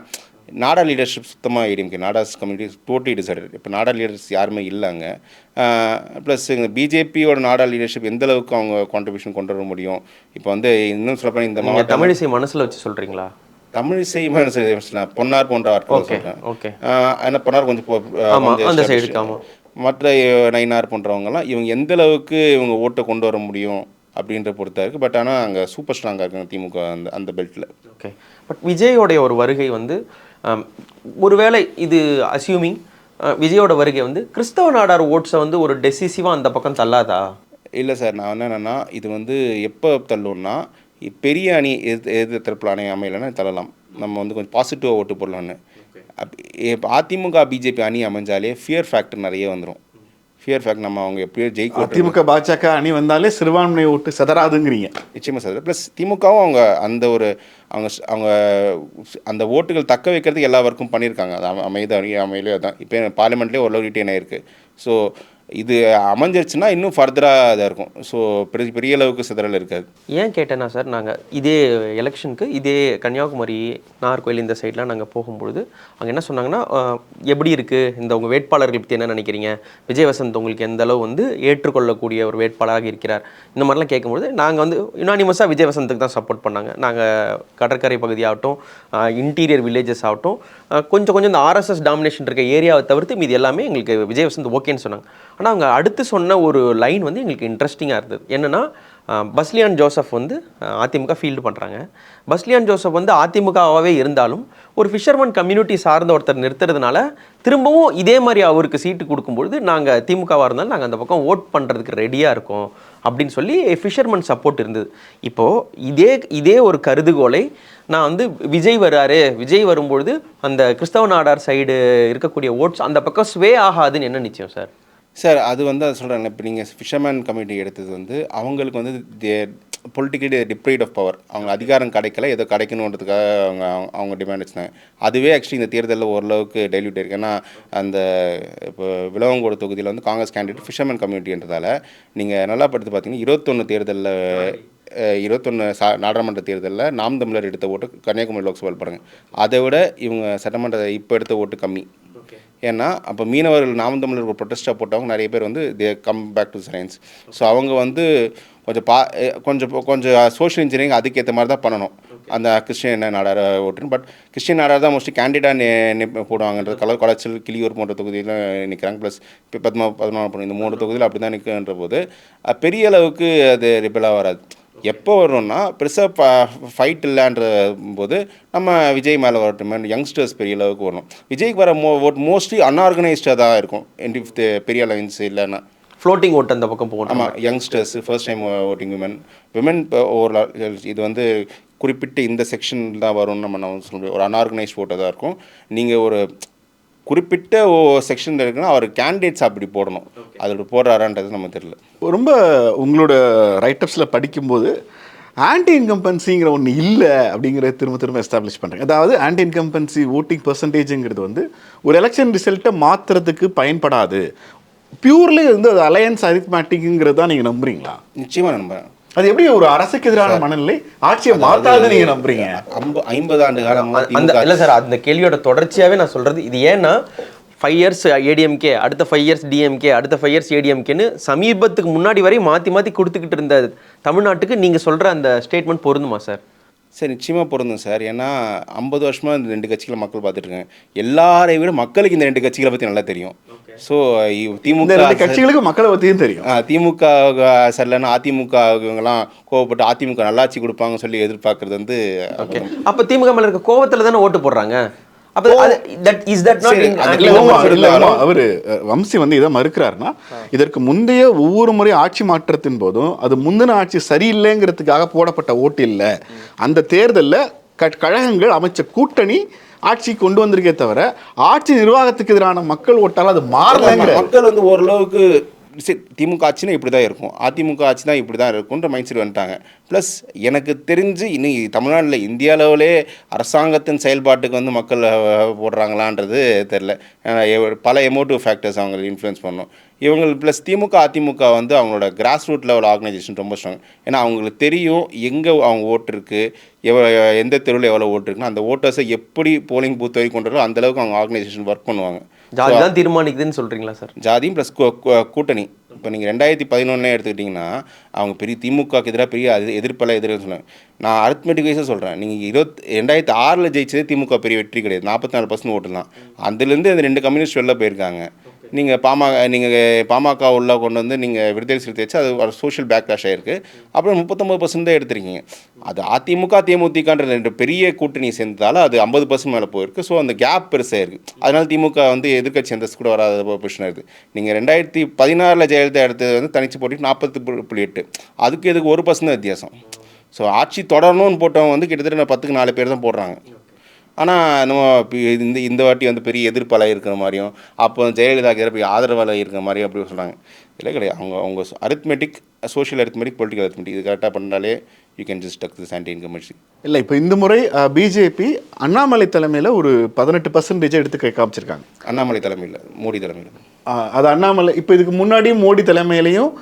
நாடா லீடர்ஷிப் சுத்தமாக ஏடிஎம்கே நாடாஸ் கம்யூனிட்டி டோட்டலி டிசைடட். இப்போ நாடா லீடர்ஸ் யாருமே இல்லைங்க. ப்ளஸ் பிஜேபியோட நாடா லீடர்ஷிப் எந்த அளவுக்கு அவங்க கான்ட்ரிபியூஷன் கொண்டு வர முடியும்? இப்போ வந்து இன்னும் சொல்லப்போனால் இந்த மாவட்டம் தமிழிசை மனசில் வச்சு சொல்கிறீங்களா? தமிழிசை பொன்னார் போன்ற ஆட்கள் சொல்கிறேன். ஓகே, ஏன்னா பொன்னார் கொஞ்சம் மற்ற நயினார் போன்றவங்கலாம் இவங்க எந்த அளவுக்கு இவங்க ஓட்டை கொண்டு வர முடியும் அப்படின்ற பொறுத்தா இருக்குது. பட் ஆனால் அங்கே சூப்பர் ஸ்ட்ராங்காக இருக்காங்க திமுக அந்த பெல்ட்டில். ஓகே, பட் விஜயோடைய ஒரு வருகை வந்து ஒருவேளை இது அசியூமிங் விஜயோட வருகை வந்து கிறிஸ்தவ நாடார் ஓட்ஸை வந்து ஒரு டெசிசிவாக அந்த பக்கம் தள்ளாதா? இல்லை சார், நான் என்னென்னா இது வந்து எப்போ தள்ளுன்னா பெரிய அணி எதிர் தரப்பில் அணி அமையலைன்னா தள்ளலாம். நம்ம வந்து கொஞ்சம் பாசிட்டிவாக ஓட்டு போடலான்னு. இப்போ அதிமுக பிஜேபி அணி அமைஞ்சாலே ஃபியர் ஃபேக்டர் நிறைய வந்துடும். ஃபியர் ஃபேக்ட் நம்ம அவங்க எப்படியோ ஜெயிக்க. அதிமுக பாஜக அணி வந்தாலே சிறுபான்மை ஓட்டு செதறாதுங்கிறீங்க. நிச்சயமாக சார். ப்ளஸ் திமுகவும் அவங்க அந்த ஒரு அவங்க அந்த ஓட்டுகள் தக்க வைக்கிறதுக்கு எல்லா ஒர்க்கும் பண்ணியிருக்காங்க. அது அமையிலே தான் இப்போ பார்லிமெண்ட்லேயே ஓரளவு ரிட்டைன் ஆயிருக்கு. ஸோ இது அமைஞ்சிருச்சுன்னா இன்னும் ஃபர்தராக இதாக இருக்கும். ஸோ பெரிய அளவுக்கு சிதறல் இருக்காது. ஏன் கேட்டேன்னா சார், நாங்கள் இதே எலெக்ஷனுக்கு இதே கன்னியாகுமரி நாகர்கோயில் இந்த சைட்லாம் நாங்கள் போகும்பொழுது அங்கே என்ன சொன்னாங்கன்னா, எப்படி இருக்குது இந்த உங்கள் வேட்பாளர்கள் பற்றி என்ன நினைக்கிறீங்க, விஜய் வசந்த் உங்களுக்கு எந்த அளவு வந்து ஏற்றுக்கொள்ளக்கூடிய ஒரு வேட்பாளராக இருக்கிறார், இந்த மாதிரிலாம் கேட்கும்பொழுது நாங்கள் வந்து யுனானிமஸாக விஜய் வசந்துக்கு தான் சப்போர்ட் பண்ணாங்க. நாங்கள் கடற்கரை பகுதியாகட்டும், இன்டீரியர் வில்லேஜஸ் ஆகட்டும், கொஞ்சம் இந்த ஆர்எஸ்எஸ் டாமினேஷன் இருக்க ஏரியாவை தவிர்த்து மீது எல்லாமே எங்களுக்கு விஜய் வசந்த் ஓகேன்னு சொன்னாங்க. ஆனால் அவங்க அடுத்து சொன்ன ஒரு லைன் வந்து எங்களுக்கு இன்ட்ரெஸ்டிங்காக இருந்தது. என்னென்னா, பஸ்லியான் ஜோசப் வந்து அதிமுக ஃபீல்டு பண்ணுறாங்க. பஸ்லியான் ஜோசப் வந்து அதிமுகவாகவே இருந்தாலும் ஒரு ஃபிஷர்மேன் கம்யூனிட்டி சார்ந்த ஒருத்தர் நிறுத்துறதுனால திரும்பவும் இதே மாதிரி அவருக்கு சீட்டு கொடுக்கும்பொழுது நாங்கள் திமுகவாக இருந்தாலும் நாங்கள் அந்த பக்கம் ஓட் பண்ணுறதுக்கு ரெடியாக இருக்கோம் அப்படின்னு சொல்லி ஃபிஷர்மேன் சப்போர்ட் இருந்தது. இப்போது இதே ஒரு கருதுகோளை நான் வந்து விஜய் வராரு, விஜய் வரும்பொழுது அந்த கிறிஸ்தவ நாடார் சைடு இருக்கக்கூடிய ஓட்ஸ் அந்த பக்கம் ஸ்வே ஆகாதுன்னு என்ன நிச்சயம் சார்? சார் அது வந்து அதை சொல்கிறேன். இப்போ நீங்கள் ஃபிஷர்மேன் கம்யூனிட்டி எடுத்தது வந்து அவங்களுக்கு வந்து பொலிட்டிக்கலி டிப்ரைட் ஆஃப் பவர். அவங்க அதிகாரம் கிடைக்கல, ஏதோ கிடைக்கணுன்றதுக்காக அவங்க டிமாண்ட் வச்சுருந்தாங்க. அதுவே ஆக்சுவலி இந்த தேர்தலில் ஓரளவுக்கு டைல்யூட் இருக்குது. ஏன்னா அந்த இப்போ விளவங்கோடு தொகுதியில் வந்து காங்கிரஸ் கேண்டிடேட் ஃபிஷர்மேன் கம்யூனிட்டின்றதால நீங்கள் நல்லா படுத்து பார்த்தீங்கன்னா 21 தேர்தலில் 21 நாடாளுமன்ற தேர்தலில் நாம் தமிழர் எடுத்த ஓட்டு கன்னியாகுமரி லோக்சபாவில் பாருங்கள், அதை விட இவங்க சட்டமன்ற இப்போ எடுத்த ஓட்டு கம்மி. ஏன்னா அப்போ மீனவர்கள் நாம் தமிழர்கள் ப்ரொட்டஸ்ட்டாக போட்டவங்க நிறைய பேர் வந்து they come back to science. So அவங்க வந்து கொஞ்சம் சோஷியல் இன்ஜினியரிங் அதுக்கேற்ற மாதிரி தான் பண்ணணும். அந்த கிறிஸ்டியன் நாடார் ஓட்டுன்னு. பட் கிறிஸ்டியன் நாடார் தான் மோஸ்ட்லி கேண்டிடேட்டாக போடுவாங்கன்றது குளச்சல் கிளியூர் போன்ற தொகுதியில் நிற்கிறாங்க. ப்ளஸ் இப்போ 13 இந்த 3 தொகுதியில் அப்படி தான் நிற்கின்ற போது பெரிய அளவுக்கு அது ரிப்பலாக வராது. எப்போ வரும்னா பெருசாக ஃபைட் இல்லைன்ற போது நம்ம விஜய் மேலே வரட்டும், யங்ஸ்டர்ஸ் பெரிய அளவுக்கு வரணும். விஜய்க்கு வர ஓட் மோஸ்ட்லி அன்ஆர்கனைஸ்டாக தான் இருக்கும். பெரிய அலைன்ஸ் இல்லைன்னா ஃப்ளோட்டிங் ஓட்டு அந்த பக்கம் போகணும். ஆமாம், youngsters, first time voting women overall இது வந்து குறிப்பிட்ட இந்த செக்ஷன் தான் வரும்னு நம்ம சொல்ல முடியும். ஒரு அன்ஆர்கனைஸ்ட் ஓட்டாக தான் இருக்கும். நீங்கள் ஒரு குறிப்பிட்ட செக்ஷன் இருக்குன்னா அவர் கேண்டிடேட்ஸ் அப்படி போடணும். அதோட போடுறாரான்றது நம்ம தெரியல. ரொம்ப உங்களோட ரைட்டப்ஸில் படிக்கும்போது ஆன்டி இன்கம்பன்சிங்கிற ஒன்று இல்லை அப்படிங்கிறத திரும்ப எஸ்டாப்ளிஷ் பண்ணுறேன். அதாவது ஆன்டி இன்கம்பன்சி ஓட்டிங் பர்சன்டேஜுங்கிறது வந்து ஒரு எலெக்ஷன் ரிசல்ட்டை மாற்றுறதுக்கு பயன்படாது. பியூர்லி வந்து அது அலையன்ஸ் அரித்மேட்டிக்ங்கிறது தான் நீங்கள் நம்புறீங்களா? நிச்சயமாக நம்புறேன். அது எப்படி ஒரு அரசுக்கு எதிரான மனநிலை ஆட்சியை மாற்றாது நீங்கள் நம்புறீங்க? 50 ஆண்டு காலம் இல்லை சார், அந்த கேள்வியோட தொடர்ச்சியாகவே நான் சொல்கிறது இது. ஏன்னா 5 இயர்ஸ் ஏடிஎம்கே, அடுத்த 5 இயர்ஸ் டிஎம்கே, அடுத்த 5 இயர்ஸ் ஏடிஎம்கேன்னு சமீபத்துக்கு முன்னாடி வரை மாற்றி கொடுத்துக்கிட்டு இருந்த தமிழ்நாட்டுக்கு நீங்கள் சொல்கிற அந்த ஸ்டேட்மெண்ட் பொருந்துமா சார்? சார் நிச்சயமாக பொருந்தும் சார். ஏன்னா 50 வருஷமாக இந்த 2 கட்சிகளை மக்கள் பார்த்துட்ருக்காங்க. எல்லாரை விட மக்களுக்கு இந்த 2 கட்சிகளை பற்றி நல்லா தெரியும். ஸோ திமுக கட்சிகளுக்கு மக்களை பற்றியும் தெரியும். திமுக சரியில்லைன்னா அதிமுக இவங்கெல்லாம் கோவப்பட்டு அதிமுக நல்லாட்சி கொடுப்பாங்கன்னு சொல்லி எதிர்பார்க்கறது வந்து. அப்போ திமுக மேலே இருக்க கோவத்தில் தானே ஓட்டு போடுறாங்க. அவரு வம்சி வந்து இதை மறுக்கிறாருன்னா, இதற்கு முந்தைய ஒவ்வொரு முறை ஆட்சி மாற்றத்தின் போதும் அது முந்தின ஆட்சி சரியில்லைங்கிறதுக்காக போடப்பட்ட ஓட்டு இல்லை. அந்த தேர்தலில் கழகங்கள் அமைச்ச கூட்டணி ஆட்சி கொண்டு வந்திருக்கே தவிர ஆட்சி நிர்வாகத்துக்கு எதிரான மக்கள் ஓட்டால் அது மாறலைங்கிற. மக்கள் வந்து ஓரளவுக்கு திமுக ஆட்சினா இப்படி தான் இருக்கும், அதிமுக ஆட்சி தான் இப்படி தான் இருக்குன்ற மைண்ட் செட் வந்துட்டாங்க. ப்ளஸ் எனக்கு தெரிஞ்சு இன்னும் தமிழ்நாட்டில் இந்தியா லெவலே அரசாங்கத்தின் செயல்பாட்டுக்கு வந்து மக்கள் போடுறாங்களான்றது தெரில. பல எமோட்டிவ் ஃபேக்டர்ஸ் அவங்களுக்கு இன்ஃப்ளூயன்ஸ் பண்ணணும் இவங்க. ப்ளஸ் திமுக அதிமுக வந்து அவங்களோட கிராஸ் ரூட் லெவல் ஆர்கனைசேஷன் ரொம்ப ஸ்ட்ராங். ஏன்னா அவங்களுக்கு தெரியும் எங்கே அவங்க ஓட்டு இருக்குது, எந்த தெருவில் எவ்வளோ ஓட்டு இருக்குன்னா அந்த ஓட்டர்ஸை எப்படி போலிங் பூத் வரைக்கும் கொண்டு வரோ அந்தளவுக்கு அவங்க ஆர்கனைசேஷன் ஒர்க் பண்ணுவாங்க. ஜாதி தான் தீர்மானிக்குதுன்னு சொல்கிறீங்களா சார்? ஜாதியும் ப்ளஸ் கூட்டணி. இப்போ நீங்கள் 2011 எடுத்துக்கிட்டிங்கன்னா அவங்க பெரிய திமுகவுக்கு எதிராக பெரிய எதிர்ப்பெல்லாம் சொன்னாங்க. நான் அரித்மெட்டிக் வைஸாக சொல்கிறேன். நீங்கள் 2006 ஜெயிச்சதே திமுக பெரிய வெற்றி கிடையாது. 44% ஓட்டு தான். அதுலேருந்து அந்த 2 கம்யூனிஸ்ட் வெளில போயிருக்காங்க. நீங்கள் பாமக உள்ள கொண்டு வந்து நீங்கள் விடுதலை சிறுத்தை வச்சு அது ஒரு சோஷியல் பேக்லாஷ் ஆகிருக்கு. அப்புறம் 39% தான் எடுத்திருக்கீங்க. அது அதிமுக தேமுதிகன்ற 2 பெரிய கூட்டணி சேர்ந்ததால் அது 50% மேலே போயிருக்கு. ஸோ அந்த கேப் பெருசாக இருக்குது. அதனால் திமுக வந்து எதிர்க்கட்சி அந்தஸ்து கூட வராத பொசிஷன் இருக்குது. நீங்கள் 2016 ஜெயலலிதா எடுத்தது வந்து தனிச்சு போட்டிட்டு 40.8, அதுக்கு எதுக்கு 1% வித்தியாசம். ஸோ ஆட்சி தொடரணும்னு போட்டவங்க வந்து கிட்டத்தட்ட 10க்கு 4 பேர் தான் போடுறாங்க. ஆனால் நம்ம இந்த வாட்டி வந்து பெரிய எதிர்ப்பலை இருக்கிற மாதிரியும் அப்போ ஜெயலலிதாக்கு எதிராக பெரிய ஆதரவாலை இருக்கிற மாதிரியும் அப்படி சொல்கிறாங்க. இல்லை கிடையாது. அவங்க arithmetic, social arithmetic, political arithmetic இது கரெக்டாக பண்ணாலே you can just duck this anti incumbency. இல்லை, இப்போ இந்த முறை பிஜேபி அண்ணாமலை தலைமையில் ஒரு 18% எடுத்து காமிச்சிருக்காங்க. அண்ணாமலை தலைமையில், மோடி தலைமையில். அது அண்ணாமலை இப்போ இதுக்கு முன்னாடி மோடி தலைமையிலையும்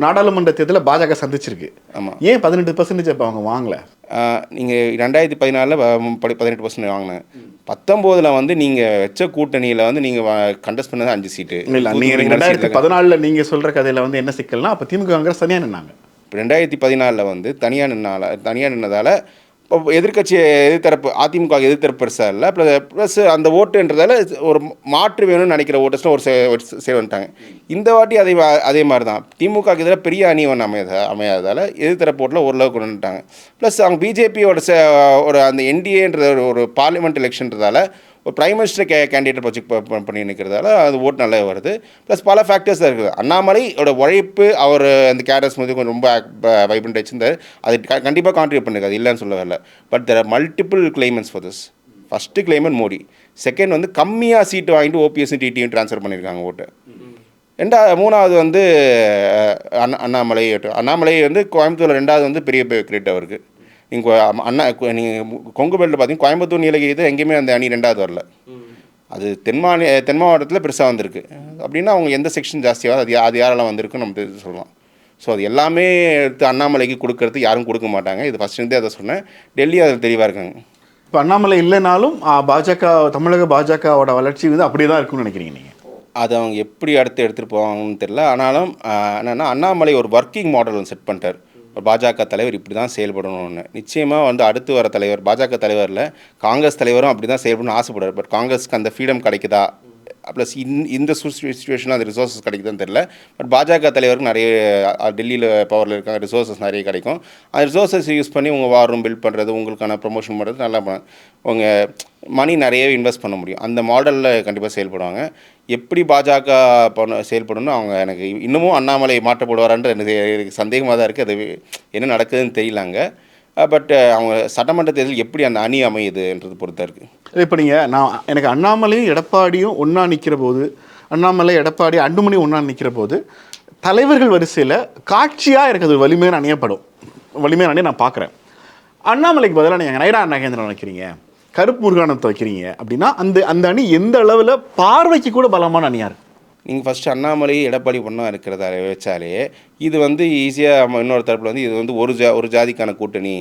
நாடாளுமன்ற தேர்தலில் பாஜக சந்திச்சிருக்கு. ஆமாம். ஏன் 18% இப்போ அவங்க வாங்கலை? நீங்கள் 2014 18% வாங்கினேன். 19 வந்து நீங்கள் வச்ச கூட்டணியில் வந்து நீங்கள் கண்டஸ்ட் பண்ணது 5 சீட்டு. இல்லை, நீங்கள் 2014 நீங்கள் சொல்கிற கதையில் வந்து என்ன சிக்கல்னா அப்போ திமுக காங்கிரஸ் தனியாக நின்னாங்க. இப்போ 2014 வந்து தனியாக நின்னதால் இப்போ எதிர்கட்சி எதிர்த்தரப்பு அதிமுக எதிர்த்தரப்பு பெருசாக இல்லை. ப்ளஸ் அந்த ஓட்டுன்றதால ஒரு மாற்று வேணும்னு நினைக்கிற ஓட்டர்ஸ்லாம் ஒரு சேர் வந்துட்டாங்க. இந்த வாட்டி அதே மாதிரி தான் திமுக எதிராக பெரிய அணி ஒன்று அமையாததால் எதிர்த்தரப்பு ஓட்டில் ஓரளவுக்கு கொண்டு வந்துட்டாங்க. ப்ளஸ் அவங்க பிஜேபியோட ஒரு அந்த என்டிஏன்ற ஒரு பார்லிமெண்ட் எலெக்ஷன்றதால ஒரு பிரைம் மினிஸ்டர் கேண்டிடேட் ப்ரொஜெக்ட் பண்ணி நிற்கிறதால அது ஓட்டு நல்லா வருது. ப்ளஸ் பல ஃபேக்டர்ஸ் தான் இருக்குது. அண்ணாமலையோட உழைப்பு, அவர் அந்த கேடர்ஸ் வந்து கொஞ்சம் ரொம்ப வைப்ரண்ட் வச்சுருந்தார். அது கண்டிப்பாக கான்ட்ரிபியூட் பண்ணிருக்காது, இல்லைன்னு சொல்ல வரல. But there are multiple claimants for this. First claimant Modi. Second வந்து கம்மியாக சீட்டு வாங்கிட்டு ஓபிஎஸ் டிடியும் ட்ரான்ஸ்ஃபர் பண்ணியிருக்காங்க ஓட்டு. மூணாவது வந்து அண்ணாமலை வந்து கோயம்புத்தூரில் 2வது வந்து பெரிய கிரெடிட் அவருக்கு. நீங்கள் கொங்கு பெல்ட்டில் பார்த்தீங்கன்னா கோயம்புத்தூர், நீலகிரி இது எங்கேயுமே அந்த அணி 2வது வரல. அது தென் மாவட்டத்தில் பெருசாக வந்திருக்கு. அப்படின்னா அவங்க எந்த செக்ஷன் ஜாஸ்தியாக அது யாரெல்லாம் வந்திருக்குன்னு நம்ம சொல்லலாம். ஸோ அது எல்லாமே எடுத்து அண்ணாமலைக்கு கொடுக்கறது யாரும் கொடுக்க மாட்டாங்க. இது ஃபஸ்ட்லேருந்தே அதை சொன்னேன். டெல்லி அதில் தெளிவாக இருக்காங்க. இப்போ அண்ணாமலை இல்லைனாலும் தமிழக பாஜகவோட வளர்ச்சி வந்து அப்படியே தான் இருக்குன்னு நினைக்கிறீங்க நீங்கள்? அது அவங்க எப்படி எடுத்துகிட்டு போவாங்கன்னு தெரியல. ஆனாலும் என்னென்னா அண்ணாமலை ஒரு ஒர்க்கிங் மாடல் ஒன்று செட் பண்ணிட்டார். பாஜக தலைவர் இப்படி தான் செயல்படணும்னு. நிச்சயமாக வந்து அடுத்து வர தலைவர் பாஜக தலைவரில் காங்கிரஸ் தலைவரும் அப்படி தான் செயல்படணும்னு ஆசைப்படுறார். பட் காங்கிரஸ்க்கு அந்த ஃப்ரீடம் கிடைக்குதா, ப்ளஸ் இந்த சுச்சுவேஷனில் அந்த ரிசோர்ஸஸ் கிடைக்குதுன்னு தெரியல. பட் பாஜக தலைவருக்கு நிறைய டெல்லியில் பவரில் இருக்காங்க, ரிசோர்ஸஸ் நிறைய கிடைக்கும். அந்த ரிசோர்ஸஸ் யூஸ் பண்ணி உங்கள் வார் ரூம் பில்ட் பண்ணுறது, உங்களுக்கான ப்ரொமோஷன் பண்ணுறது நல்லா உங்கள் மணி நிறையவே இன்வெஸ்ட் பண்ண முடியும். அந்த மாடலில் கண்டிப்பாக செயல்படுவாங்க. எப்படி பாஜக செயல்படணும்னு அவங்க எனக்கு இன்னமும் அண்ணாமலை மாற்றப்படுவாரான்ற எனக்கு சந்தேகமாக தான் இருக்குது. அது என்ன நடக்குதுன்னு தெரியலாங்க. பட் அவங்க சட்டமன்ற தேர்தல் எப்படி அந்த அணி அமையுதுன்றது பொறுத்தா இருக்குது. இப்போ எனக்கு அண்ணாமலையும் எடப்பாடியும் ஒன்றா நிற்கிற போது, எடப்பாடி அன்புமணி ஒன்றா நிற்கிற போது தலைவர்கள் வரிசையில் காட்சியாக எனக்கு அது வலிமையான அணியை நான் பார்க்குறேன். அண்ணாமலைக்கு பதிலாக நீங்கள் நயினா நாகேந்திரன் வைக்கிறீங்க, கருப்பு முருகானத்தை வைக்கிறீங்க அப்படின்னா அந்த அணி எந்த அளவில் பார்வைக்கு கூட பலமான அணியாக இருக்குது? நீங்கள் ஃபஸ்ட்டு அண்ணாமலை எடப்பாடி ஒன்றா இருக்கிறத வச்சாலே இது வந்து ஈஸியாக இன்னொரு தரப்பில் வந்து இது வந்து ஒரு ஜாதிக்கான கூட்டணி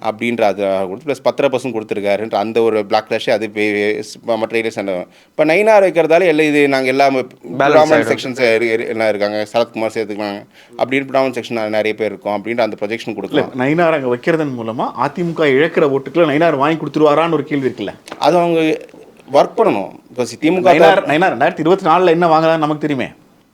அப்படின்ற அது கொடுத்து ப்ளஸ் 10% கொடுத்துருக்காருன்ற அந்த ஒரு பிளாக்லாஷே அது மற்ற ஏரியாஸ் இப்போ நயினார் வைக்கிறதால இது நாங்கள் எல்லாமே பிராமணன் செக்ஷன்ஸ் எல்லாம் இருக்காங்க, சரத்குமார் சேர்த்துக்கலாம் அப்படின்னு பிராமணன் செக்ஷன் நிறைய பேர் இருக்கும் அப்படின்ற அந்த ப்ரொஜெக்ஷன் கொடுக்கலாம். நயினார் அங்கே வைக்கிறதன் மூலமாக அதிமுக இழக்கிற ஓட்டுக்களை நயினார் வாங்கி கொடுத்துருவாரான்னு ஒரு கேள்வி இருக்குல்ல. அது அவங்க ஒர்க் பண்ணணும். இப்போ திமுக 2024 என்ன வாங்கலாம்னு நமக்கு தெரியுமே.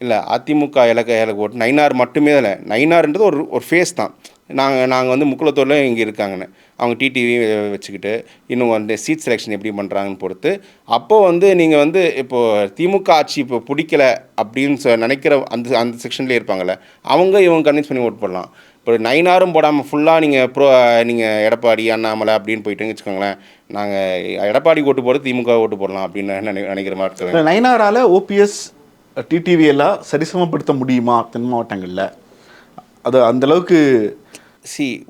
இல்லை, அதிமுக இலக்க ஓட்டு நயினார் மட்டுமே இல்லை. நயினார்ன்றது ஒரு ஃபேஸ் தான். நாங்கள் வந்து முக்குளத்தூரில் இங்கே இருக்காங்கன்னு அவங்க டிடிவி வச்சுக்கிட்டு இன்னும் வந்து சீட் செலெக்ஷன் எப்படி பண்ணுறாங்கன்னு பொறுத்து அப்போது வந்து நீங்கள் வந்து இப்போது திமுக ஆட்சி இப்போ பிடிக்கலை அப்படின்னு நினைக்கிற அந்த செக்ஷன்லேயே இருப்பாங்கள்ல, இவங்க கன்வின்ஸ் பண்ணி ஓட் போடலாம். இப்போ நயினாரும் போடாமல் ஃபுல்லாக நீங்கள் எடப்பாடி அண்ணாமலை அப்படின்னு போயிட்டுன்னு வச்சுக்கோங்களேன், நாங்கள் எடப்பாடி ஓட்டு போட திமுக ஓட்டு போடலாம் அப்படின்னு நினைக்கிற மாதிரி இருக்காங்க. நயினாரால் ஓபிஎஸ் டிடிவி எல்லாம் சரிசமப்படுத்த முடியுமா தென் மாவட்டங்களில்? அது அந்தளவுக்கு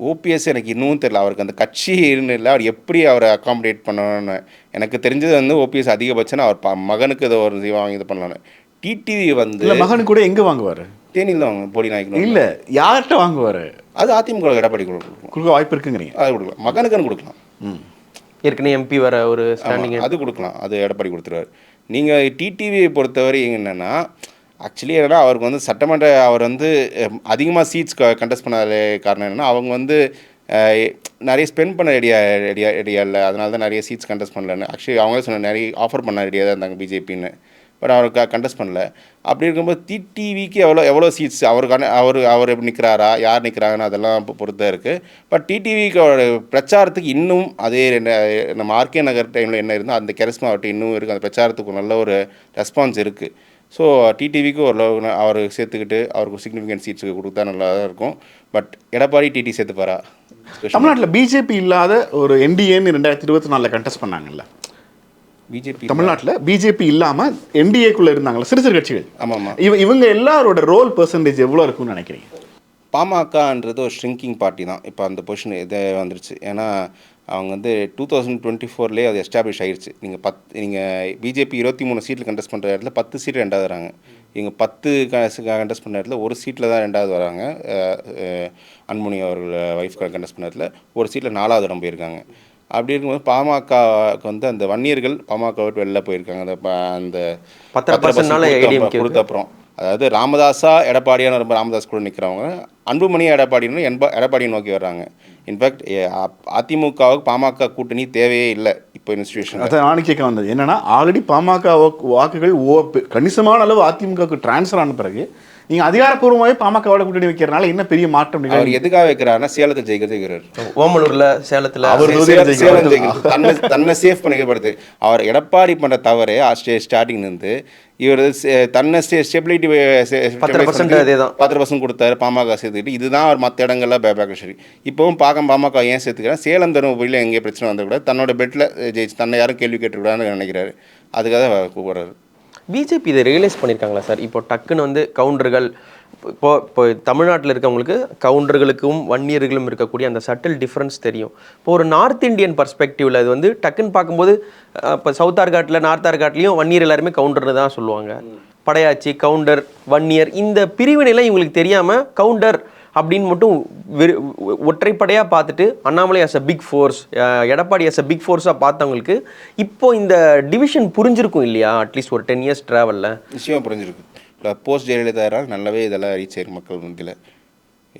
ஓபிஎஸ் எனக்கு இன்னும் தெரியல. அவருக்கு அந்த கட்சி இல்லை, அவர் எப்படி அவரை அக்காமடேட் பண்ணணும்னு எனக்கு தெரிஞ்சது வந்து ஓபிஎஸ் அதிகபட்சம் அவர் மகனுக்கு இதை ஒரு வாங்கி இது பண்ணலான்னு. டிடிவி வந்து மகனுக்கு கூட எங்கே வாங்குவார்? தேனியில் தான் வாங்க, போடி நாய்க்கு இல்லை, யார்கிட்ட வாங்குவார்? அது அதிமுக எடப்பாடி கொடுக்க வாய்ப்பு இருக்குங்கிறீங்க? அது கொடுக்கலாம், மகனுக்குன்னு கொடுக்கலாம். ஏற்கனவே எம்பி வர ஒரு ஸ்டாண்டிங் அது கொடுக்கலாம், அது எடப்பாடி கொடுத்துருவார். நீங்கள் டிடிவியை பொறுத்தவரை என்னென்னா ஆக்சுவலி என்னென்னா அவருக்கு வந்து சட்டமன்ற அவர் வந்து அதிகமாக சீட்ஸ் கண்டெஸ்ட் பண்ணாத காரணம் என்னென்னா அவங்க வந்து நிறைய ஸ்பெண்ட் பண்ண ரெடியாக இல்லை, அதனால தான் நிறைய சீட்ஸ் கண்டெஸ்ட் பண்ணலன்னு. ஆக்சுவலி அவங்களே சொன்ன நிறைய ஆஃபர் பண்ண ரெடியாக தான் இருந்தாங்க பிஜேபின்னு. பட் அவர் கண்டெஸ்ட் பண்ணல. அப்படி இருக்கும்போது டிடிவிக்கு எவ்வளோ சீட்ஸ் அவருக்கான அவர் எப்படி நிற்கிறாரா, யார் நிற்கிறாங்கன்னு அதெல்லாம் பொறுத்தா இருக்குது. பட் டிடிவிக்கு பிரச்சாரத்துக்கு இன்னும் அதே நம்ம ஆர்கே நகர் டைமில் என்ன இருந்தோ அந்த கெரிஸ்மா அவர்கிட்ட இன்னும் இருக்குது. அந்த பிரச்சாரத்துக்கு நல்ல ஒரு ரெஸ்பான்ஸ் இருக்குது. ஸோ டிடிவிக்கு ஓரளவு அவர் சேர்த்துக்கிட்டு அவருக்கு சிக்னிஃபிகன்ட் சீட்ஸ் கொடுத்தா நல்லா தான் இருக்கும். பட் எடப்பாடி டிடி சேர்த்துப்பாரா? தமிழ்நாட்டில் பிஜேபி இல்லாத ஒரு என்டிஏன்னு 2024 கண்டெஸ்ட் பண்ணாங்கல்ல, பிஜேபி தமிழ்நாட்டில் பிஜேபி இல்லாமல் என்டிஏக்குள்ளே இருந்தாங்களா சிறு சிறு கட்சிகள்? ஆமாம். இவங்க எல்லாரோட ரோல் பெர்சன்டேஜ் எவ்வளோ இருக்குன்னு நினைக்கிறீங்க? பாமகன்றது ஒரு ஷ்ரிங்கிங் பார்ட்டி தான். இப்போ அந்த பொசிஷன் இது வந்துருச்சு. ஏன்னா அவங்க வந்து 2024 அது எஸ்டாப்ளிஷ் ஆகிடுச்சு. நீங்கள் பிஜேபி 23 சீட்டில் கண்டெஸ்ட் பண்ணுற இடத்துல 10 சீட்டு 2வது வராங்க. இவங்க 10 கண்டெஸ்ட் பண்ணுற இடத்துல ஒரு சீட்டில் தான் 2வது வராங்க. அன்புமணி அவர்கள் ஒய்ஃப் கண்டெஸ்ட் பண்ண இடத்துல ஒரு சீட்டில் 4வது இடம் போயிருக்காங்க. அப்படி இருக்கும்போது பாமகவுக்கு வந்து அந்த வன்னியர்கள் பாமக விட்டு வெளில போயிருக்காங்க. அந்த 10% கொடுத்த அப்புறம், அதாவது ராமதாஸா எடப்பாடியான ரொம்ப ராமதாஸ் கூட நிற்கிறவங்க அன்புமணி எடப்பாடின்னு எடப்பாடியை நோக்கி வர்றாங்க. இன்ஃபேக்ட் அதிமுகவுக்கு பாமக கூட்டணி தேவையே இல்லை இப்போ இன்ஸ்டியூஷன். அதை நானும் கேட்க வந்தது என்னன்னா, ஆல்ரெடி பாமக வாக்குகள் கணிசமான அளவு அதிமுகவுக்கு டிரான்ஸ்ஃபர் ஆன பிறகு நீங்கள் அதிகாரப்பூர்வமாகவே பாமகவோட கூட்டணி வைக்கிறதுனால என்ன பெரிய மாற்றம்? அவர் எதுக்காக வைக்கிறாருன்னா சேலத்தை ஜெயிக்கிறார். ஓமலூர்ல சேலத்தில் அவர் தன்னை சேஃப் பண்ணிக்கப்படுது. அவர் எடப்பாடி பண்ணுற தவறே ஸ்டார்டிங்லேருந்து இவர் தன்னை ஸ்டெபிலிட்டி 10% கொடுத்தாரு பாமக சேர்த்துக்கிட்டு. இதுதான் அவர் மற்ற இடங்கள்ல பேக்கரி. இப்போவும் பாமக ஏன் சேர்த்துக்கிறேன், சேலம் தருமபுரியில் எங்கேயும் பிரச்சனை வந்துக்கூடாது, தன்னோட பெட்டில் ஜெயிச்சு தன்னை யாரும் கேள்வி கேட்டுக்கூடாதுன்னு நினைக்கிறாரு. அதுக்காக கூப்பிடுறாரு. பிஜேபி இதை ரியலைஸ் பண்ணியிருக்காங்களா சார்? இப்போ டக்குன்னு வந்து கவுண்டர்கள், இப்போ தமிழ்நாட்டில் இருக்கவங்களுக்கு கவுண்டர்களுக்கும் வன்னியர்களும் இருக்கக்கூடிய அந்த சட்டில் டிஃப்ரென்ஸ் தெரியும். இப்போ ஒரு நார்த் இந்தியன் பர்ஸ்பெக்டிவில் இது வந்து டக்குன்னு பார்க்கும்போது, இப்போ சவுத் ஆர்காட்டில் நார்த் ஆர்காட்லேயும் வன்னியர் எல்லாருமே கவுண்டர்னு தான் சொல்லுவாங்க. படையாச்சி, கவுண்டர், வன்னியர், இந்த பிரிவினைலாம் இவங்களுக்கு தெரியாமல் கவுண்டர் அப்படின்னு மட்டும் ஒற்றைப்படையாக பார்த்துட்டு Annamalai as a big force, Edappadi as a big ஃபோர்ஸாக பார்த்தவங்களுக்கு இப்போ இந்த டிவிஷன் புரிஞ்சிருக்கும் இல்லையா? அட்லீஸ்ட் ஒரு 10 இயர்ஸ் ட்ராவலில் நிச்சயமாக புரிஞ்சிருக்கு. போஸ்ட் ஜெயலலிதா நல்லாவே இதெல்லாம் ரீச் ஆயிருக்கு மக்கள் மத்தியில்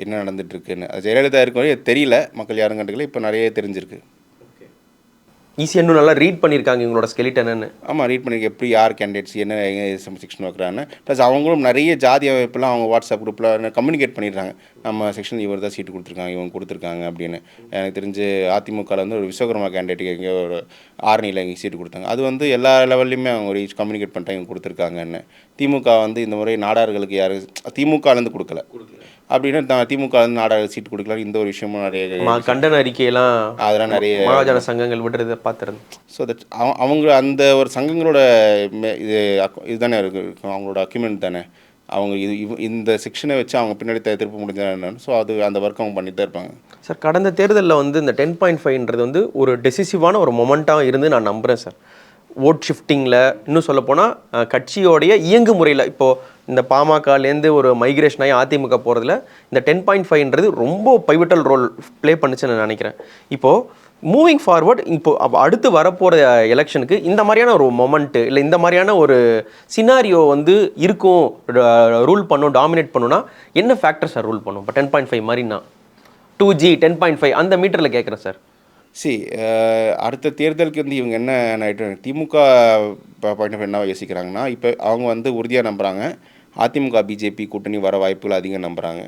என்ன நடந்துட்டுருக்குன்னு. அது ஜெயலலிதா இருக்கும் தெரியல, மக்கள் யாரும் கண்டுக்கல, இப்போ நிறைய தெரிஞ்சிருக்கு. ஈஸியாக இன்னும் நல்லா ரீட் பண்ணியிருக்காங்க இவங்களோட ஸ்கெலிட்டன்னு. ஆமாம், ரீட் பண்ணிக்க எப்படி யார் கேண்டிடேட்ஸ் என்ன செக்ஷன் வைக்கிறான்னு. ப்ளஸ் அவங்களும் நிறைய ஜாதி அமைப்பெல்லாம் அவங்க வாட்ஸ்அப் குரூப்பில் கம்யூனிகேட் பண்ணிடுறாங்க. நம்ம செக்ஷன் இவர் தான் சீட்டு கொடுத்துருக்காங்க, இவங்க கொடுத்துருக்காங்க அப்படின்னு. எனக்கு தெரிஞ்சு அதிமுகவில் வந்து ஒரு விஸ்வகர்மா கேண்டிடேட்டுக்கு எங்கேயோ ஒரு ஆரணியில் எங்கே சீட்டு கொடுத்தாங்க. அது வந்து எல்லா லெவல்லையுமே அவங்க ஒரு கம்யூனிகேட் பண்ணிட்டாங்க, இவங்க கொடுத்துருக்காங்கன்னு. திமுக வந்து இந்த முறை நாடார்களுக்கு யாரும் திமுகலேருந்து கொடுக்கல அப்படின்னு, திமுக வந்து நாடாளு சீட்டு கொடுக்கலாம். இந்த ஒரு விஷயமும் நிறைய கண்டன அறிக்கையெல்லாம் அதெல்லாம் நிறைய மகாஜன சங்கங்கள் விடுறதை பார்த்துருந்தேன். ஸோ தட் அவங்க அந்த ஒரு சங்கங்களோட இதுதானே இருக்கும், அவங்களோட அக்யூமெண்ட் தானே. அவங்க இந்த செக்ஷனை வச்சு அவங்க பின்னாடி திருப்ப முடிஞ்சாங்க. ஸோ அது அந்த ஒர்க் அவங்க பண்ணிட்டு தான் இருப்பாங்க. சார், கடந்த தேர்தலில் வந்து இந்த 10.5ன்றது வந்து ஒரு டெசிசிவான ஒரு மொமெண்ட்டாக இருந்து நான் நம்புகிறேன் சார். ஓட் ஷிஃப்டிங்கில் இன்னும் சொல்லப்போனால் கட்சியோடைய இயங்கு முறையில் இப்போது இந்த பாமகலேருந்து ஒரு மைக்ரேஷன் ஆகி அதிமுக போகிறதுல இந்த 10.5ன்றது ரொம்ப பைவட்டல் ரோல் ப்ளே பண்ணுச்சுன்னு நான் நினைக்கிறேன். இப்போது மூவிங் ஃபார்வர்ட், இப்போ அடுத்து வரப்போகிற எலெக்ஷனுக்கு இந்த மாதிரியான ஒரு மொமெண்ட்டு இல்லை இந்த மாதிரியான ஒரு சினாரியோ வந்து இருக்கும், ரூல் பண்ணும், டாமினேட் பண்ணுன்னா என்ன ஃபேக்டர் சார் ரூல் பண்ணும்? இப்போ 10.5 மாதிரின்னா 2G 10.5 அந்த மீட்டரில் கேட்குறேன் சார். அடுத்த தேர்தலுக்கு வந்து இவங்க என்ன திமுக பாயிண்ட் ஆஃப் என்ன யோசிக்கிறாங்கன்னா, இப்போ அவங்க வந்து உறுதியாக நம்புகிறாங்க அதிமுக பிஜேபி கூட்டணி வர வாய்ப்புகள் அதிகம் நம்புகிறாங்க.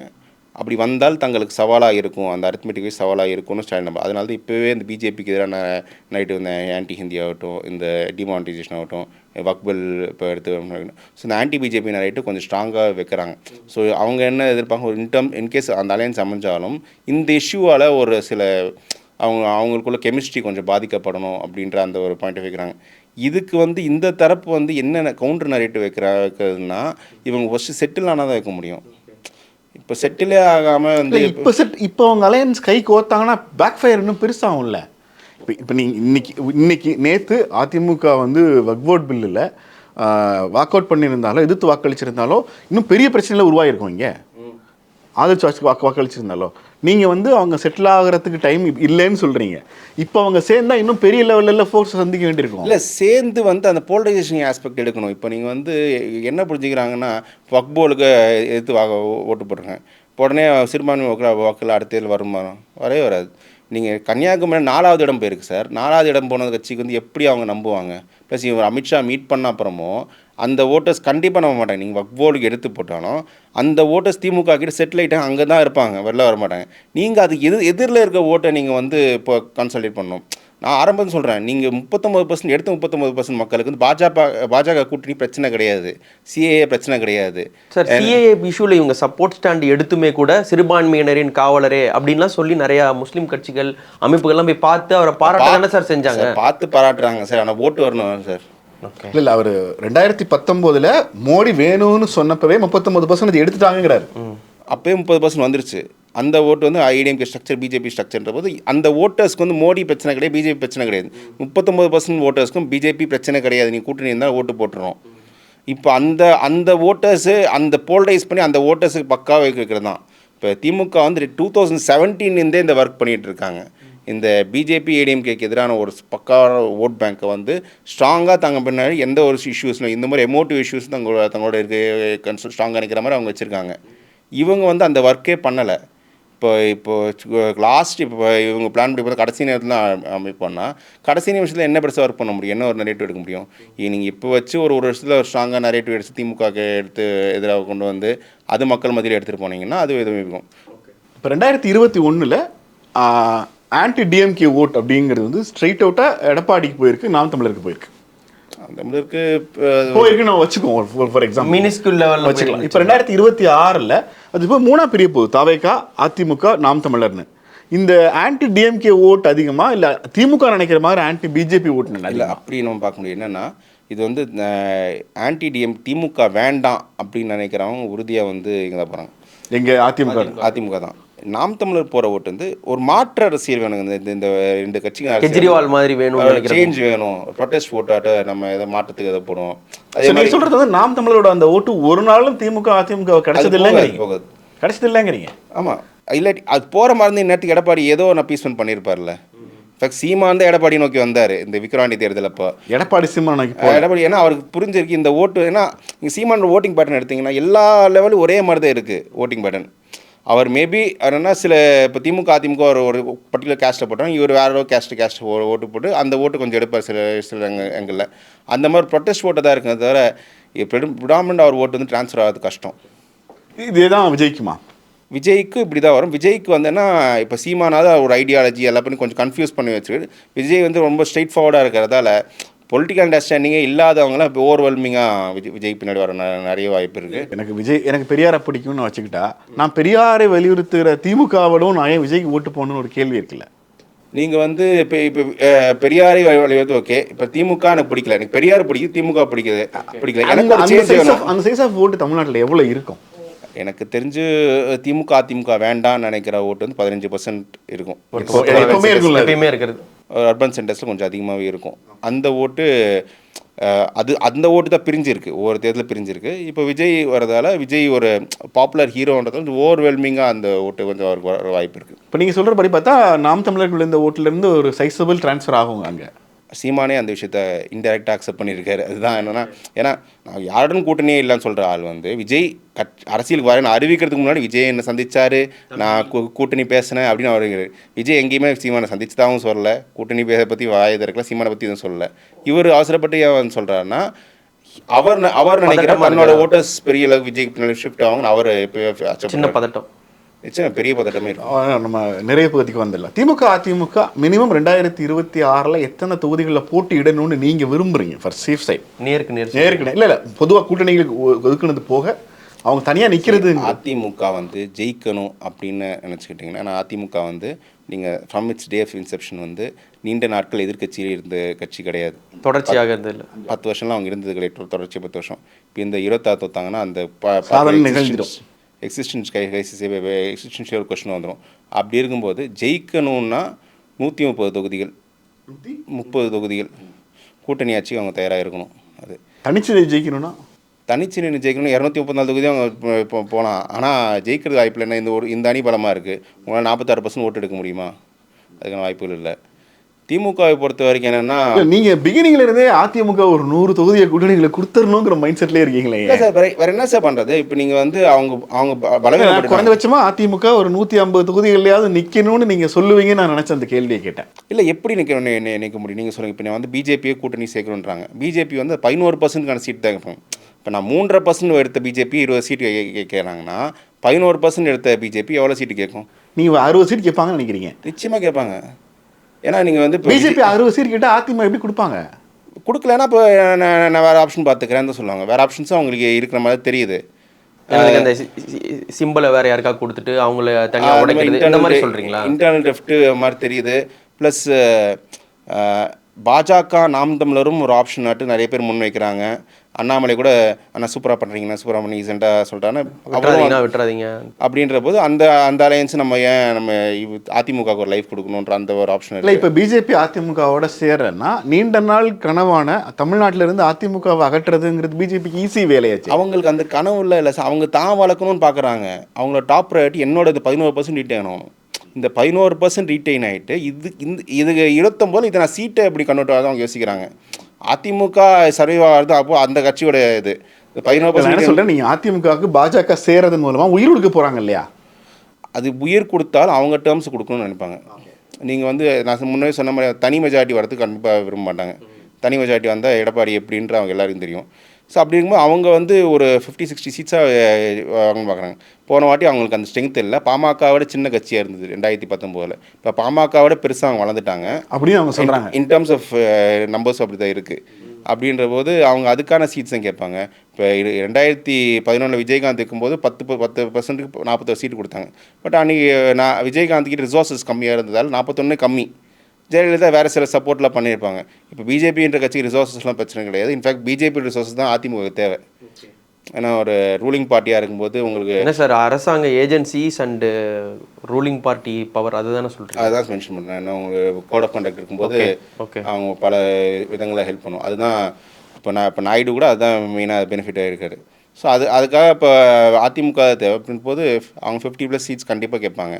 அப்படி வந்தால் தங்களுக்கு சவாலாக இருக்கும், அந்த அரித்மெட்டிக் வைஸ் சவாலாக இருக்கும்னு ஸ்டாண்ட் நம்ப. அதனால தான் இப்போவே இந்த பிஜேபிக்கு எதிரான நைட்டு இந்த ஆன்டி ஹிந்தி ஆகட்டும், இந்த டிமானிட்டைசேஷன் ஆகட்டும், வக்பல் இப்போ எடுத்து. ஸோ இந்த ஆன்டி பிஜேபி நைட்டு கொஞ்சம் ஸ்ட்ராங்காக வைக்கிறாங்க. ஸோ அவங்க என்ன எதிர்ப்பாங்க, ஒரு இன்கேஸ் அந்த அலையன்ஸ் அமைஞ்சாலும் இந்த இஷ்யூவால் ஒரு சில அவங்களுக்குள்ள கெமிஸ்ட்ரி கொஞ்சம் பாதிக்கப்படணும் அப்படின்ற அந்த ஒரு பாயிண்ட் வைக்கிறாங்க. இதுக்கு வந்து இந்த தரப்பு வந்து என்னென்ன கவுண்டர் நரேட்டிவ் வைக்கிறதுனா, இவங்க ஃபஸ்ட்டு செட்டில் ஆனால் தான் வைக்க முடியும். இப்போ செட்டிலே ஆகாமல் வந்து இப்போ அவங்க அலையன்ஸ் கை கோத்தாங்கன்னா பேக் ஃபயர் இன்னும் பெருசாகும்ல. இப்போ நீங்கள் இன்னைக்கு நேற்று அதிமுக வந்து வக்ஃபோர்ட் பில்லில் வாக் அவுட் பண்ணியிருந்தாலும் எதிர்த்து வாக்களிச்சிருந்தாலும் இன்னும் பெரிய பிரச்சனையில் உருவாகிருக்கும். இங்கே ஆதரிச்சு வாக்களிச்சிருந்தாலும் நீங்கள் வந்து அவங்க செட்டில் ஆகிறதுக்கு டைம் இல்லைன்னு சொல்கிறீங்க. இப்போ அவங்க சேர்ந்தா இன்னும் பெரிய லெவலில் ஃபோர்ஸ் சந்திக்க வேண்டியிருக்கும். இல்லை, சேர்ந்து வந்து அந்த போலரைசேஷன் ஆஸ்பெக்ட் எடுக்கணும். இப்போ நீங்கள் வந்து என்ன புரிஞ்சுக்கிறாங்கன்னா, வக்போலுக்கு எதிர்த்து ஓட்டு போடுறாங்க, உடனே சிறுபான்மை வாக்கில் அடுத்த வரவே வராது. நீங்கள் கன்னியாகுமரி 4வது இடம் போயிருக்கு சார். 4வது இடம் போன கட்சிக்கு வந்து எப்படி அவங்க நம்புவாங்க? ப்ளஸ் இவர் அமித்ஷா மீட் பண்ண அப்புறமும் அந்த ஓட்டர்ஸ் கண்டிப்பாக நம்ப மாட்டாங்க. நீங்கள் வக்ஃப் போர்டுக்கு எடுத்து போட்டாலும் அந்த ஓட்டர்ஸ் திமுக கிட்ட செட்டில் ஆகிட்டாங்க, அங்கே தான் இருப்பாங்க, வெளில வர மாட்டாங்க. நீங்கள் அதுக்கு எதிரில் இருக்க ஓட்டை நீங்கள் வந்து இப்போ கன்சல்டேட் பண்ணணும். நான் ஆரம்பம் சொல்கிறேன், நீங்கள் 39% எடுத்த 39% மக்களுக்கு வந்து பாஜக கூட்டணி பிரச்சனை கிடையாது, சிஏஏ பிரச்சனை கிடையாது சார். சிஏஏ இஷ்யூல இவங்க சப்போர்ட் ஸ்டாண்ட் எடுத்துமே கூட சிறுபான்மையினரின் காவலரே அப்படின்லாம் சொல்லி நிறைய முஸ்லீம் கட்சிகள் அமைப்புகள்லாம் போய் பார்த்து அவரை பாராட்ட தானே சார் செஞ்சாங்க. பார்த்து பாராட்டுறாங்க சார், ஆனால் ஓட்டு வரணும் சார். இல்லை அவர் 2019 மோடி வேணும்னு சொன்னப்பவே 39% எடுத்துட்டாங்கிறாரு. அப்போயே 30% வந்துருச்சு. அந்த ஓட்டு வந்து ஐடிஎம்கே ஸ்ட்ரக்சர், பிஜேபி ஸ்ட்ரக்சர்ன்ற போது அந்த ஓட்டர்ஸ்க்கு வந்து மோடி பிரச்சனை கிடையாது, பிஜேபி பிரச்சனை கிடையாது. 39% ஓட்டர்ஸ்க்கும் பிஜேபி பிரச்சனை கிடையாது, நீ கூட்டணி இருந்தால் ஓட்டு போட்டுரும். இப்போ அந்த ஓட்டர்ஸு அந்த போல்ரைஸ் பண்ணி அந்த ஓட்டர்ஸுக்கு பக்காவாக வைக்கிறது தான். இப்போ திமுக வந்து 2017 இந்த ஒர்க் பண்ணிகிட்டு இருக்காங்க. இந்த பிஜேபி ஏடிஎம்கேக்கு எதிரான ஒரு பக்காவான ஓட் பேங்க்கை வந்து ஸ்ட்ராங்காக தாங்க பின்னாடி எந்த ஒரு இஷ்யூஸ்லையும் இந்த மாதிரி எமோட்டிவ் இஷ்யூஸ் தங்களோட இருக்க ஸ்ட்ராங்காக நிற்கிற மாதிரி அவங்க வச்சுருக்காங்க. இவங்க வந்து அந்த ஒர்க்கே பண்ணலை. இப்போ லாஸ்ட் இப்போ இவங்க பிளான் பண்ணி பார்த்தா கடைசி நேரத்தில் அமைப்போம்னா கடைசி நிமிஷத்தில் என்ன பெருசாக ஒர்க் பண்ண முடியும், என்ன ஒரு நரேட்டிவ் எடுக்க முடியும்? நீங்கள் இப்போ வச்சு ஒரு வருஷத்தில் ஒரு ஸ்ட்ராங்காக நரேட்டிவ் எடுத்து திமுக எடுத்து எதிராக கொண்டு வந்து அது மக்கள் மத்தியில் எடுத்துகிட்டு போனீங்கன்னா அது எதுவும் இருக்கும். இப்போ 2021 ஆன்டி டிஎம்கே ஓட் அப்படிங்கிறது வந்து ஸ்ட்ரெயிட் அவுட்டாக எடப்பாடிக்கு போயிருக்கு, நாம் தமிழருக்கு போயிருக்கு. தமிழருக்கு போயிருக்கு நான் வச்சுக்கோங்க, ஃபார் எக்ஸாம்பிள் மினிஸ்குல் லெவலில் வச்சுக்கலாம். இப்போ 2026 அது இப்போ 3 பிரிய போகுது, தவேகா, அதிமுக, நாம் தமிழர்னு. இந்த ஆன்டி டிஎம்கே ஓட் அதிகமா இல்லை திமுக நினைக்கிற மாதிரி ஆன்டி பிஜேபி ஓட் இல்லை அப்படி நம்ம பார்க்க முடியும். என்னென்னா இது வந்து ஆன்டி திமுக வேண்டாம் அப்படின்னு நினைக்கிறவங்க உறுதியாக வந்து இங்கே தான் போகிறாங்க. எங்கள் அதிமுக தான். நாம் தமிழர் போகிற ஓட்டு வந்து ஒரு மாற்று அரசியல் வேணுங்க. இந்த 2 கட்சிங்க கெஜ்ரிவால் மாதிரி வேணும், சேஞ்ச் வேணும், ப்ரொட்டஸ்ட் ஓட்டாட்ட நம்ம எதை மாற்றத்துக்கு எதை போடுவோம். அதே மாதிரி சொல்கிறது வந்து நாம் தமிழரோட அந்த ஓட்டு ஒரு நாளும் திமுக அதிமுக கிடைச்சது இல்லைங்கிறீங்க. ஆமாம், இல்லாட்டி அது போகிற மாதிரி நேரத்துக்கு எடப்பாடி ஏதோ ஒன்று பீஸ்மெண்ட் பண்ணியிருப்பார்ல. இன்ஃபேக்ட் சீமான் தான் எடப்பாடி நோக்கி வந்தார் இந்த விக்ரவாண்டி தேர்தல். அப்போ எடப்பாடி ஏன்னா அவருக்கு புரிஞ்சிருக்கு இந்த ஓட்டு. ஏன்னா நீங்கள் சீமானோட ஓட்டிங் பேட்டர்ன் எடுத்திங்கன்னா எல்லா லெவலும் ஒரே மாதிரி தான் இருக்குது ஓட்டிங் பேட்டர்ன். அவர் மேபி என்னன்னா சில இப்போ திமுக அதிமுக ஒரு பர்டிகுலர் கேஸ்ட்டில் போட்டாங்க, இவர் வேறு கேஸ்ட் ஓட்டு போட்டு அந்த ஓட்டு கொஞ்சம் எடுப்பார் சில எங்களில். அந்த மாதிரி ப்ரொட்டஸ்ட் ஓட்டு தான் இருக்குங்க தவிர ப்ரிடாமினன்ட் அவர் ஓட்டு வந்து ட்ரான்ஸ்ஃபர் ஆகிறது கஷ்டம். இதே தான் விஜய்க்குமா? விஜய்க்கு இப்படி தான் வரும். விஜய்க்கு வந்துன்னா இப்போ சீமானாவது ஒரு ஐடியாலஜி எல்லாம் பண்ணி கொஞ்சம் கன்ஃபியூஸ் பண்ணி வச்சுருக்கு. விஜய் வந்து ரொம்ப ஸ்ட்ரெயிட் ஃபார்வர்டாக இருக்கிறதால பொலிட்டிக்கல் அண்டர்ஸ்டாண்டிங்கே இல்லாதவங்களாம் இப்போ ஓவர்வெல்மிங்காக விஜய் பின்னாடி வர நிறைய வாய்ப்பு இருக்குது. எனக்கு பெரியாரை பிடிக்கும்னு வச்சுக்கிட்டா நான் பெரியாரை வலியுறுத்துகிற திமுகவோடும் நான் ஏன் விஜய்க்கு ஓட்டு போகணும்னு ஒரு கேள்வி இருக்குல்ல. நீங்கள் வந்து இப்போ பெரியாரை வலியுறுத்து ஓகே, இப்போ திமுக எனக்கு பிடிக்கல, எனக்கு பெரியார் பிடிக்குது, திமுக பிடிக்கல. அந்த சைஸ் ஆஃப் ஓட்டு தமிழ்நாட்டில் எவ்வளோ இருக்கும்? எனக்கு தெரிஞ்சு திமுக அதிமுக வேண்டாம்னு நினைக்கிற ஓட்டு வந்து 15% இருக்கும். எப்பயுமே இருக்கிறது அர்பன் சென்டர்ஸில் கொஞ்சம் அதிகமாகவே இருக்கும். அந்த ஓட்டு அந்த ஓட்டு தான் பிரிஞ்சிருக்கு, ஒவ்வொரு தேர்தலில் பிரிஞ்சிருக்கு. இப்போ விஜய் வரதால விஜய் ஒரு பாப்புலர் ஹீரோன்றது கொஞ்சம் ஓவர்வெல்மிங்காக அந்த ஓட்டு கொஞ்சம் அவருக்கு வர வாய்ப்பு இருக்குது. இப்போ நீங்கள் சொல்கிற படி பார்த்தா நாம் தமிழர்கள் இந்த ஓட்டிலேருந்து ஒரு சைஸபிள் ட்ரான்ஸ்ஃபர் ஆகும். அங்கே சீமானே அந்த விஷயத்த இன்டெரக்டாக அக்செப்ட் பண்ணியிருக்காரு. அதுதான் என்னென்னா, ஏன்னா நான் யாருடன் கூட்டணியே இல்லைன்னு சொல்கிற ஆள் வந்து விஜய் அரசியலுக்கு வரேன்னு அறிவிக்கிறதுக்கு முன்னாடி விஜய் என்னை சந்திச்சார், நான் கூட்டணி பேசினேன் அப்படின்னு அவர். விஜய் எங்கேயுமே சீமானை சந்திச்சுதாகவும் சொல்லலை, கூட்டணி பற்றி வாயதை இருக்கல, சீமானை பற்றி எதுவும் சொல்லலை. இவர் அவசரப்பட்டு ஏன் சொல்கிறாருன்னா அவர் நினைக்கிற தன்னோட ஓட்டர்ஸ் பெரிய அளவுக்கு விஜய்க்கு பின்னாடி ஷிஃப்ட் ஆகும். அவர் இப்போ சின்ன பதட்டம் நிச்சயம் பெரிய பதட்டமே இருக்கும். நம்ம நிறைய பகுதிக்கு வந்துடலாம். திமுக அதிமுக மினிமம் 2026 எத்தனை தொகுதிகளில் போட்டியிடணும்னு நீங்கள் விரும்புகிறீங்க? ஃபார் சேஃப் சைட் நேருக்கு இல்லை பொதுவாக கூட்டணிகளுக்கு ஒதுக்குனது போக அவங்க தனியாக நிற்கிறது. அதிமுக வந்து ஜெயிக்கணும் அப்படின்னு நினச்சிக்கிட்டிங்கன்னா, ஆனால் அதிமுக வந்து நீங்கள் from its day of inception வந்து நீண்ட நாட்கள் எதிர்கட்சியில் இருந்த கட்சி கிடையாது, தொடர்ச்சியாக இருந்தது இல்லை. 10 வருஷம்லாம் அவங்க இருந்தது கிடையாது, தொடர்ச்சி 10 வருஷம். இப்போ இந்த 26 தோத்தாங்கன்னா அந்த எக்ஸிஸ்டென்ஷியல் கொஸ்டின் வந்துடும். அப்படி இருக்கும்போது ஜெயிக்கணும்னா 130 தொகுதிகள் 30 தொகுதிகள் கூட்டணி ஆட்சி அவங்க தயாராக இருக்கணும். அது தனிச்சு ஜெயிக்கணும்னா நின்று ஜெயிக்கணும். 234 தொகுதி அவங்க இப்போ போகலாம். ஆனால் ஜெயிக்கிறது வாய்ப்பு இல்லைன்னா இந்த அணி பலமாக இருக்குது, உங்களால் 46% ஓட்டு எடுக்க முடியுமா? அதுக்கான வாய்ப்புகள் இல்லை. திமுகவை பொறுத்த வரைக்கும் என்னன்னா, நீங்க பிகினிங்ல இருந்தே அதிமுக ஒரு 100 தொகுதியை கூட்டணிகளை கொடுத்துடணுங்கிற மைண்ட் செட்லயே இருக்கீங்களே. இல்லை சார், வேற என்ன சார் பண்ணுறது? இப்போ நீங்கள் வந்து அவங்க பலவீனப்பட்டு குறைந்தபட்சமா அதிமுக ஒரு 150 தொகுதிகள்லயாவது நிக்கணும்னு நீங்க சொல்லுவீங்கன்னு நான் நினைச்ச அந்த கேள்வியை கேட்டேன். இல்லை, எப்படி நிற்க முடியும்? நீங்கள் சொல்லுங்கள். இப்போ நான் வந்து பிஜேபியை கூட்டணி சேர்க்கணுன்றாங்க. பிஜேபி வந்து 11%க்கான சீட் தான் கேட்பாங்க. இப்போ நான் 3.5% எடுத்த பிஜேபி 20 சீட்டு கேட்குறாங்கன்னா 11% எடுத்த பிஜேபி எவ்வளோ சீட்டு கேட்கும்? நீங்க 60 சீட் கேட்பாங்கன்னு நினைக்கிறீங்க? நிச்சயமாக கேட்பாங்க. ஏன்னா நீங்கள் வந்து பிஜேபி 60 சீட் கேட்டால் அதிமுக எப்படி கொடுப்பாங்க? கொடுக்கலன்னா இப்போ நான் வேறு ஆப்ஷன் பார்த்துக்கிறேன்னு தான் சொல்லுவாங்க. வேறு ஆப்ஷன்ஸும் அவங்களுக்கு இருக்கிற மாதிரி தெரியுது. அந்த சிம்பிளை வேற யாருக்கா கொடுத்துட்டு அவங்கள தனியாக உடைக்கிறது இந்த மாதிரி சொல்கிறீங்களா? இன்டர்னல் டெஃப்ட் மாதிரி தெரியுது. ப்ளஸ் பாஜக நாம் தமிழரும் ஒரு ஆப்ஷன் ஆட்டு நிறைய பேர் முன் வைக்கிறாங்க. அண்ணாமலை கூட அண்ணா சூப்பராக பண்ணுறீங்கண்ணா, சூப்பராக பண்ணி ரீசெண்டாக சொல்லிட்டாங்கன்னா விட்டுறாதீங்க அப்படின்ற போது அந்த அலையன்ஸ் நம்ம அதிமுக ஒரு லைஃப் கொடுக்கணுன்ற அந்த ஒரு ஆப்ஷன் இல்லை. இப்போ பிஜேபி அதிமுகவோட சேர்றன்னா நீண்ட நாள் கனவான தமிழ்நாட்டில இருந்து அதிமுகவை அகற்றுறதுங்கிறது பிஜேபிக்கு ஈஸி வேலையாச்சு. அவங்களுக்கு அந்த கனவு இல்லை சார். அவங்க தான் வளர்க்கணும்னு பார்க்குறாங்க. அவங்களோட டாப் ப்ரையாரிட்டி என்னோட இது 11% ரீட்டைன் ஆகணும். இந்த 11% ரீட்டைன் ஆகிட்டு இது 29 இதை நான் சீட்டை எப்படி கன்வெர்ட் ஆகுது அவங்க யோசிக்கிறாங்க. அதிமுக சர்வைவ் ஆகிறது அப்போ அந்த கட்சியோட இது 15% சொல்கிறேன். நீங்கள் அதிமுகவுக்கு பாஜக சேர்றதன் மூலமாக உயிர் கொடுக்க போகிறாங்க இல்லையா? அது உயிர் கொடுத்தாலும் அவங்க டேர்ம்ஸ் கொடுக்கணும்னு நினைப்பாங்க. நீங்கள் வந்து நான் முன்னாடி சொன்ன மாதிரி தனி மெஜாரிட்டி வரதுக்கு கண்டிப்பாக விரும்ப மாட்டாங்க. தனி மெஜாரிட்டி வந்தால் எடப்பாடி எப்படின்ற அவங்க எல்லாருக்கும் தெரியும். ஸோ அப்படி இருக்கும்போது அவங்க வந்து ஒரு 50-60 சீட்ஸாக வாங்கன்னு பார்க்குறாங்க. போன வாட்டி அவங்களுக்கு அந்த ஸ்ட்ரென்த் இல்லை. பாமகவோட சின்ன கட்சியாக இருந்தது 2019. இப்போ பாமகவோட பெருசாக அவங்க வளர்ந்துட்டாங்க அப்படின்னு அவங்க சொல்கிறாங்க. இன் டேர்ம்ஸ் ஆஃப் நம்பர்ஸ் அப்படி தான் இருக்குது. அப்படின்ற போது அவங்க அதுக்கான சீட்ஸும் கேட்பாங்க. இப்போ 2011 விஜயகாந்த் இருக்கும்போது 10%க்கு 40 சீட்டு கொடுத்தாங்க. பட் அன்றைக்கி விஜயகாந்த்கிட்ட ரிசோர்ஸஸ் கம்மியாக இருந்ததால் 41 கம்மி. ஜெயலலிதா வேறு சில சப்போர்ட்லாம் பண்ணியிருப்பாங்க. இப்போ பிஜேபின்ற கட்சிக்கு ரிசோர்ஸஸ்லாம் பிரச்சனை கிடையாது. இன்ஃபேக்ட் பிஜேபி ரிசோர்ஸஸ் தான் அதிமுக தேவை. ஏன்னா ஒரு ரூலிங் பார்ட்டியாக இருக்கும்போது உங்களுக்கு என்ன சார் அரசாங்க agencies and ruling party power அதுதானே சொல்கிறேன். அதுதான் மென்ஷன் பண்ணுறேன். ஏன்னா அவங்க கோட் ஆஃப் கண்டக்ட் இருக்கும்போது அவங்க பல விதங்களில் ஹெல்ப் பண்ணும். அதுதான் இப்போ நாயுடு கூட அதுதான் மெயினாக பெனிஃபிட்டாக இருக்காரு. ஸோ அதுக்காக இப்போ அதிமுக தேவை அப்படின் போது அவங்க 50+ சீட்ஸ் கண்டிப்பாக கேட்பாங்க.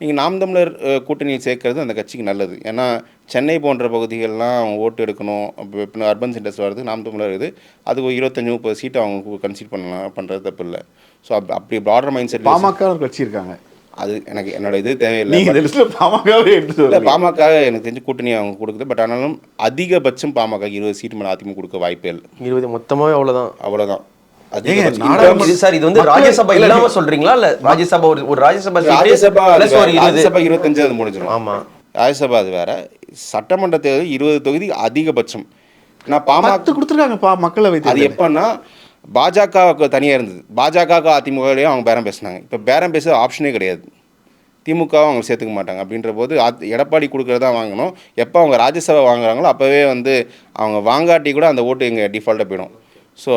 நீங்கள் நாம் தமிழர் கூட்டணியில் சேர்க்கறது அந்த கட்சிக்கு நல்லது. ஏன்னா சென்னை போன்ற பகுதிகளெலாம் அவங்க ஓட்டு எடுக்கணும். இப்போ அர்பன் சென்டர்ஸ் வருது, நாம் தமிழர் இது அதுக்கு 25-30 சீட்டு அவங்க கன்சிடர் பண்ணுறது தப்பு இல்லை. ஸோ அப்படி ப்ராடர் மைண்ட் செட் பாமக கட்சி இருக்காங்க. அது எனக்கு என்னோட இது தேவையில்லை. பாமகவே இல்லை, பாமக எனக்கு தெரிஞ்சு கூட்டணி அவங்க கொடுக்குது. பட் ஆனாலும் அதிகபட்சம் பாமக 20 சீட்டு மேலே அதிமுக கொடுக்க வாய்ப்பே இல்லை. 20 மொத்தமாகவே அவ்வளோதான். சார் இது வந்து ராஜ்யசபா இல்லாம சொல்றீங்களா? இல்ல ராஜ்யசபா ஒரு ராஜ்யசபா 25 அது முடிஞ்சிடும். ஆமா, ராஜ்யசபா அது வேற. சட்டமன்ற தேர்தல் 20 தொகுதி அதிகபட்சம். நான் பாமக கொடுத்துருக்காங்க மக்களவை. அது எப்பன்னா பாஜகவுக்கு தனியாக இருந்தது. பாஜகவுக்கு அதிமுகலையும் அவங்க பேரம் பேசினாங்க. இப்போ பேரம் பேச ஆப்ஷனே கிடையாது. திமுகவும் அவங்க சேர்த்துக்க மாட்டாங்க. அப்படின்ற போது எடப்பாடி கொடுக்குறதா வாங்கணும். எப்போ அவங்க ராஜ்யசபா வாங்குறாங்களோ அப்போவே வந்து அவங்க வாங்காட்டி கூட அந்த ஓட்டு இங்கே டிஃபால்ட்டாக போயிடும். ஸோ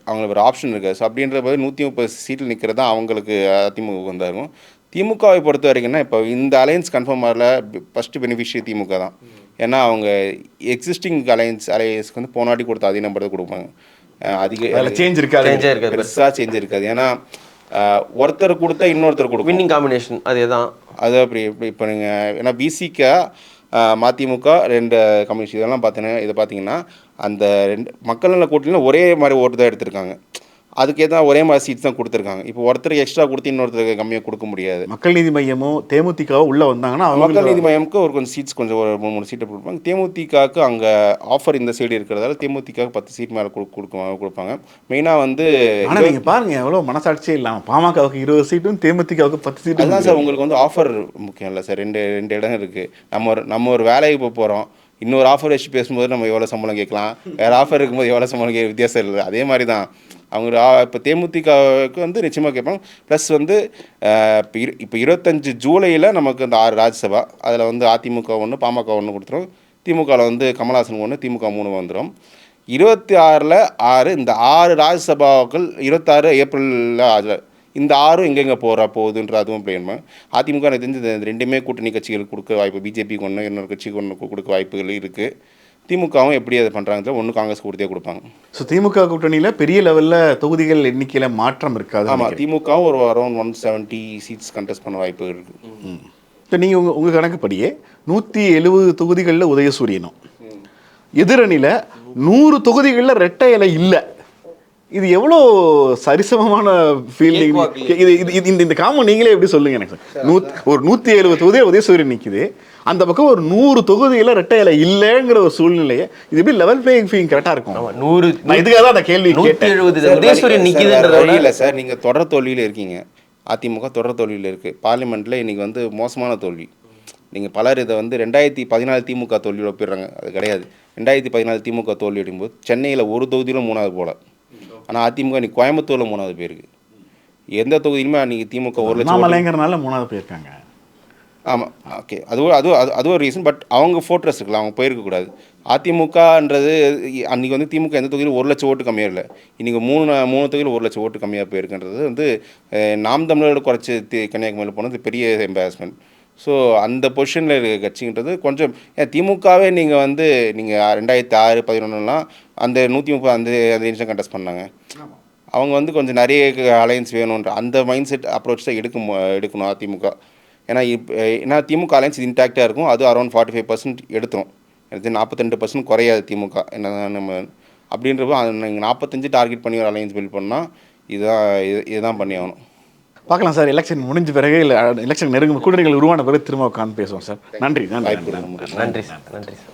அவங்களுக்கு ஒரு ஆப்ஷன் இருக்குது. ஸோ அப்படின்ற போது 130 சீட்டில் நிற்கிறது தான் அவங்களுக்கு அதிமுக வந்தாகும். திமுகவை பொறுத்த வரைக்கும்னா இப்போ இந்த அலையன்ஸ் கன்ஃபார்ம் ஆகல. ஃபஸ்ட்டு பெனிஃபிஷியரி திமுக தான். ஏன்னா அவங்க எக்ஸிஸ்டிங் அலையன்ஸ்க்கு வந்து போனாட்டி கொடுத்த அதே நம்பர் தான் கொடுப்பாங்க. அதிக சேஞ்ச் இருக்காது, பெருசாக சேஞ்ச் இருக்காது. ஏன்னா ஒருத்தர் கொடுத்தா இன்னொருத்தர் கொடுக்கும். வின்னிங் காம்பினேஷன் அதே தான். அது அப்படி இப்போ நீங்கள் ஏன்னா பிசிக்கு மதிமுக 2 கம்யூனிஸ்ட் இதெல்லாம் பார்த்தீங்கன்னா அந்த 2 மக்கள் நல கூட்டணியில் ஒரே மாதிரி ஓட்டு தான் எடுத்திருக்காங்க. அதுக்கே தான் ஒரே மாதிரி சீட்ஸ் தான் கொடுத்துருக்காங்க. இப்போ ஒருத்தருக்கு எக்ஸ்ட்ரா கொடுத்து இன்னொருத்தருக்கு கம்மியாக கொடுக்க முடியாது. மக்கள் நீதி மையமும் தேமுதிகவும் உள்ளே வந்தாங்கன்னா மக்கள் நீதி மையமுக்கு ஒரு கொஞ்சம் சீட்ஸ் கொஞ்சம் ஒரு 3 சீட்டை கொடுப்பாங்க. தேமுதிகவுக்கு அங்கே ஆஃபர் இந்த சைடு இருக்கிறதால தேமுதிகவுக்கு 10 சீட் மேலே கொடுப்பாங்க. மெயினாக வந்து ஆனால் நீங்கள் பாருங்கள் எவ்வளோ மனசாட்சியே இல்லாமல் பாமகவுக்கு 20 சீட்டும் தேமுதிகவுக்கு 10 சீட்டு. அதுதான் சார் உங்களுக்கு வந்து ஆஃபர் முக்கியம் இல்லை சார். ரெண்டு இடம் இருக்குது. நம்ம ஒரு வேலைக்கு போகிறோம். இன்னொரு ஆஃபர் வச்சு பேசும்போது நம்ம எவ்வளோ சம்பளம் கேட்கலாம், வேறு ஆஃபர் இருக்கும்போது எவ்வளோ சம்பளம் வித்தியாசம் இல்லை. அதே மாதிரி தான் அவங்க இப்போ தேமுதிகவுக்கு வந்து நிச்சயமாக கேட்பாங்க. ப்ளஸ் வந்து இப்போ 25 ஜூலையில் நமக்கு இந்த 6 ராஜ்யசபா அதில் வந்து அதிமுக 1 பாமக 1 கொடுத்துரும். திமுகவில் வந்து கமல்ஹாசன் 1 திமுக 3 வந்துடும். 26ல் 6 இந்த 6 ராஜ்யசபாக்கள் 26 ஏப்ரலில் ஆகல. இந்த 6 எங்கெங்கே போகுதுன்ற அதுவும் பிளேன். அதிமுக எனக்கு தெரிஞ்சு ரெண்டுமே கூட்டணி கட்சிகளுக்கு கொடுக்க வாய்ப்பு, பிஜேபிக்கு 1 இன்னொரு கட்சிக்கு 1 கொடுக்க வாய்ப்புகள் இருக்குது. திமுகவும் எப்படி அதை பண்ணுறாங்க, ஒன்று காங்கிரஸ் கொடுத்தே கொடுப்பாங்க. ஸோ திமுக கூட்டணியில் பெரிய லெவலில் தொகுதிகள் எண்ணிக்கையில் மாற்றம் இருக்காது. ஆமாம், திமுகவும் ஒரு அரௌண்ட் 170 சீட்ஸ் கண்டெஸ்ட் பண்ண வாய்ப்பு இருக்குது. இப்போ நீங்கள் உங்கள் கணக்குப்படியே 170 தொகுதிகளில் உதயசூரியனும், எதிரணியில் 100 தொகுதிகளில் ரெட்டை இலை இல்லை. இது எவ்வளோ சரிசமமான ஃபீல்டிங்? இது இது இந்த காமன் நீங்களே எப்படி சொல்லுங்க எனக்கு சார். ஒரு 170 தொகுதியில் உதயசூரியன் நிற்குது, அந்த பக்கம் ஒரு 100 தொகுதியில் ரெட்டை இலை இல்லைங்கிற ஒரு சூழ்நிலையை இது எப்படி லெவல் பிளேயிங் ஃபீல்டிங் கரெக்டாக இருக்கும்? 100 நான் இதுக்காக தான் அந்த கேள்வி கேட்டேன். 170 உதயசூரியன் நிற்கிதுன்றத இல்லை சார், நீங்கள் தொடர் தோல்வியில் இருக்கீங்க. அதிமுக தொடர் தோல்வியில் இருக்குது. பார்லிமெண்ட்டில் இன்றைக்கி வந்து மோசமான தோல்வி. நீங்கள் பலர் இதை வந்து 2014 திமுக தோல்வியோட ஒப்பிடுறாங்க. அது கிடையாது. 2014 திமுக தோல்வி அடிக்கும்போது சென்னையில் ஒரு தொகுதியிலும் 3வது போல. ஆனால் அதிமுக இன்னைக்கு கோயம்புத்தூரில் 3வது போயிருக்கு. எந்த தொகுதியிலுமே அன்றைக்கி திமுக 1 லட்சம் மாமலைங்கிறனால 3வது போயிருக்காங்க. ஆமாம், ஓகே, அது ஒரு ரீசன். பட் அவங்க ஃபோர்ட்ரஸ் இருக்கலாம், அவங்க போயிருக்கக்கூடாது. அதிமுகன்றது அன்றைக்கி வந்து திமுக எந்த தொகுதியிலும் 1 லட்சம் ஓட்டு கம்மியாக இல்லை. இன்றைக்கி மூணு தொகுதியில் 1 லட்சம் ஓட்டு கம்மியாக போயிருக்குன்றது வந்து நாம் தமிழரோட குறைச்சி கன்னியாகுமரியில் போனது பெரிய எம்பாரஸ்மெண்ட். ஸோ அந்த பொசிஷனில் இருக்க கட்சின்றது கொஞ்சம் திமுகவே நீங்கள் வந்து நீங்கள் 2006, 2011 அந்த 130 அந்த நிமிஷம் கண்டெஸ்ட் பண்ணாங்க. அவங்க வந்து கொஞ்சம் நிறைய அலையன்ஸ் வேணுன்ற அந்த மைண்ட் செட் அப்ரோச் தான் எடுக்கணும் அதிமுக. ஏன்னா திமுக அலையன்ஸ் இன்டாக்டாக இருக்கும். அது அரௌண்ட் 45% எடுத்துரும். எனக்கு 42% குறையாது திமுக. என்ன நம்ம அப்படின்றப்போ நீங்கள் 45 டார்கெட் பண்ணி ஒரு அலையன்ஸ் பில்ட் பண்ணால் இதுதான் பண்ணி ஆகணும். பார்க்கலாம் சார். எலெக்ஷன் முடிஞ்ச பிறகு இல்லை எலெக்ஷன் நெருங்கும் கூட்டணிகள் உருவான பிறகு திரும்ப உட்காந்து பேசுவோம் சார். நன்றி. நன்றி சார்.